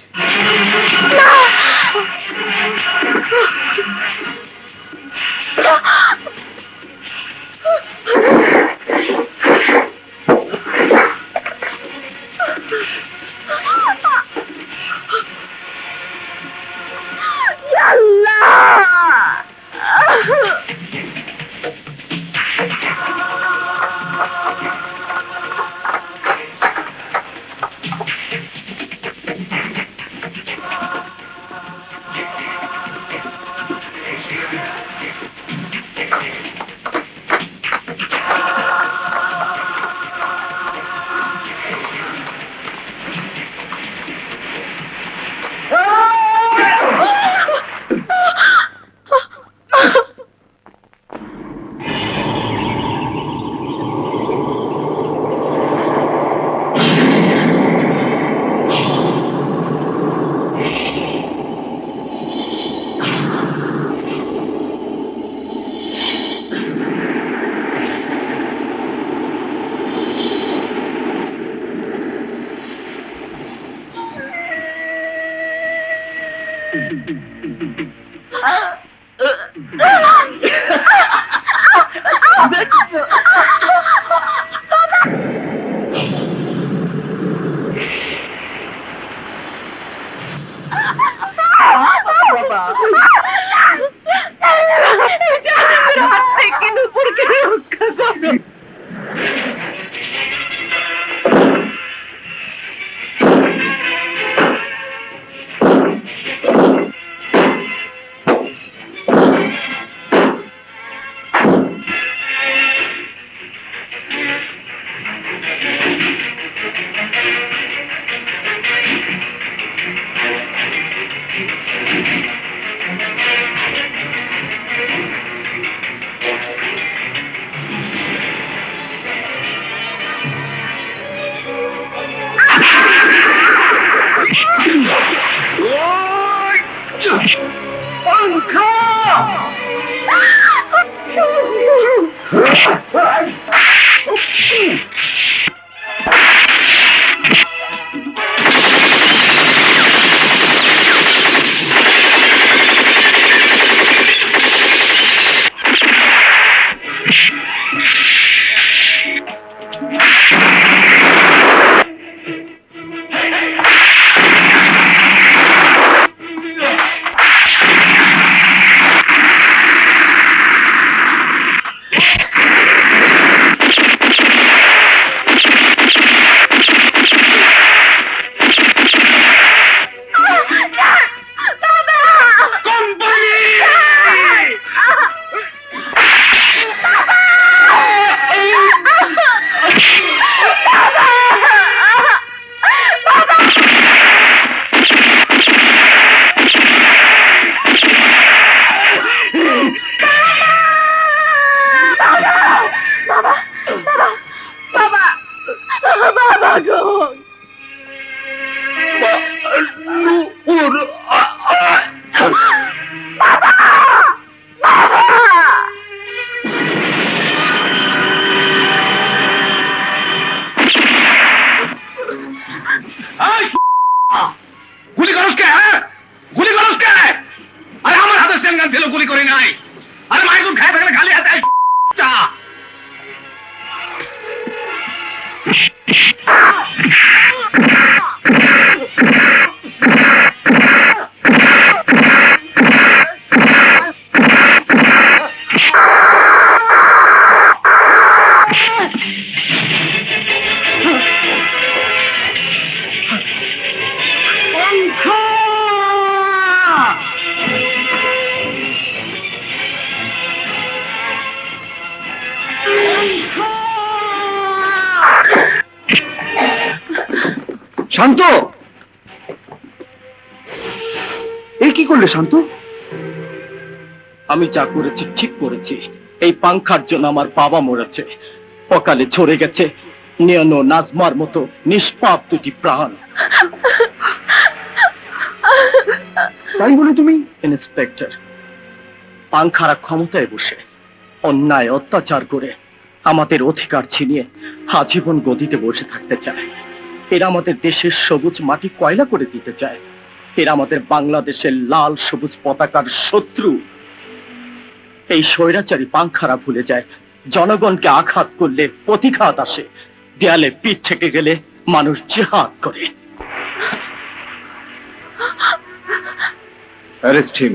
Speaker 1: গুলি করস কে? হ্যাঁ, গুলি করস কে? আরে আমার হাতে সেনগান ছিল, গুলি করি নাই। আরে মাইগুন খাই থাকলে খালি হাতে চা। শান্ত, এই কি করলে শান্ত?
Speaker 8: আমি যা করেছি ঠিক করেছি। এই পাংখার জন্য আমার বাবা মরেছে, অকালে ঝরে গেছে নিয়নো নাজমার মতো নিষ্পাপ দুটি প্রাণ। তাই বলে তুমি ইন্সপেক্টর পাংখারা ক্ষমতায় বসে অন্যায় অত্যাচার করে আমাদের অধিকার ছিনিয়ে আজীবন গদিতে বসে থাকতে চায়। এরা আমাদের দেশের সবুজ মাটি কয়লা করে দিতে চায়। এরা আমাদের বাংলাদেশের লাল সবুজ পতাকার শত্রু। এই স্বৈরাচারী পাংখারা ভুলে যায় জনগণকে আঘাত করলে প্রতিঘাত আসে, দেয়ালে পিঠ থেকে গেলে মানুষ জিহাদ করে।
Speaker 1: Arrest him.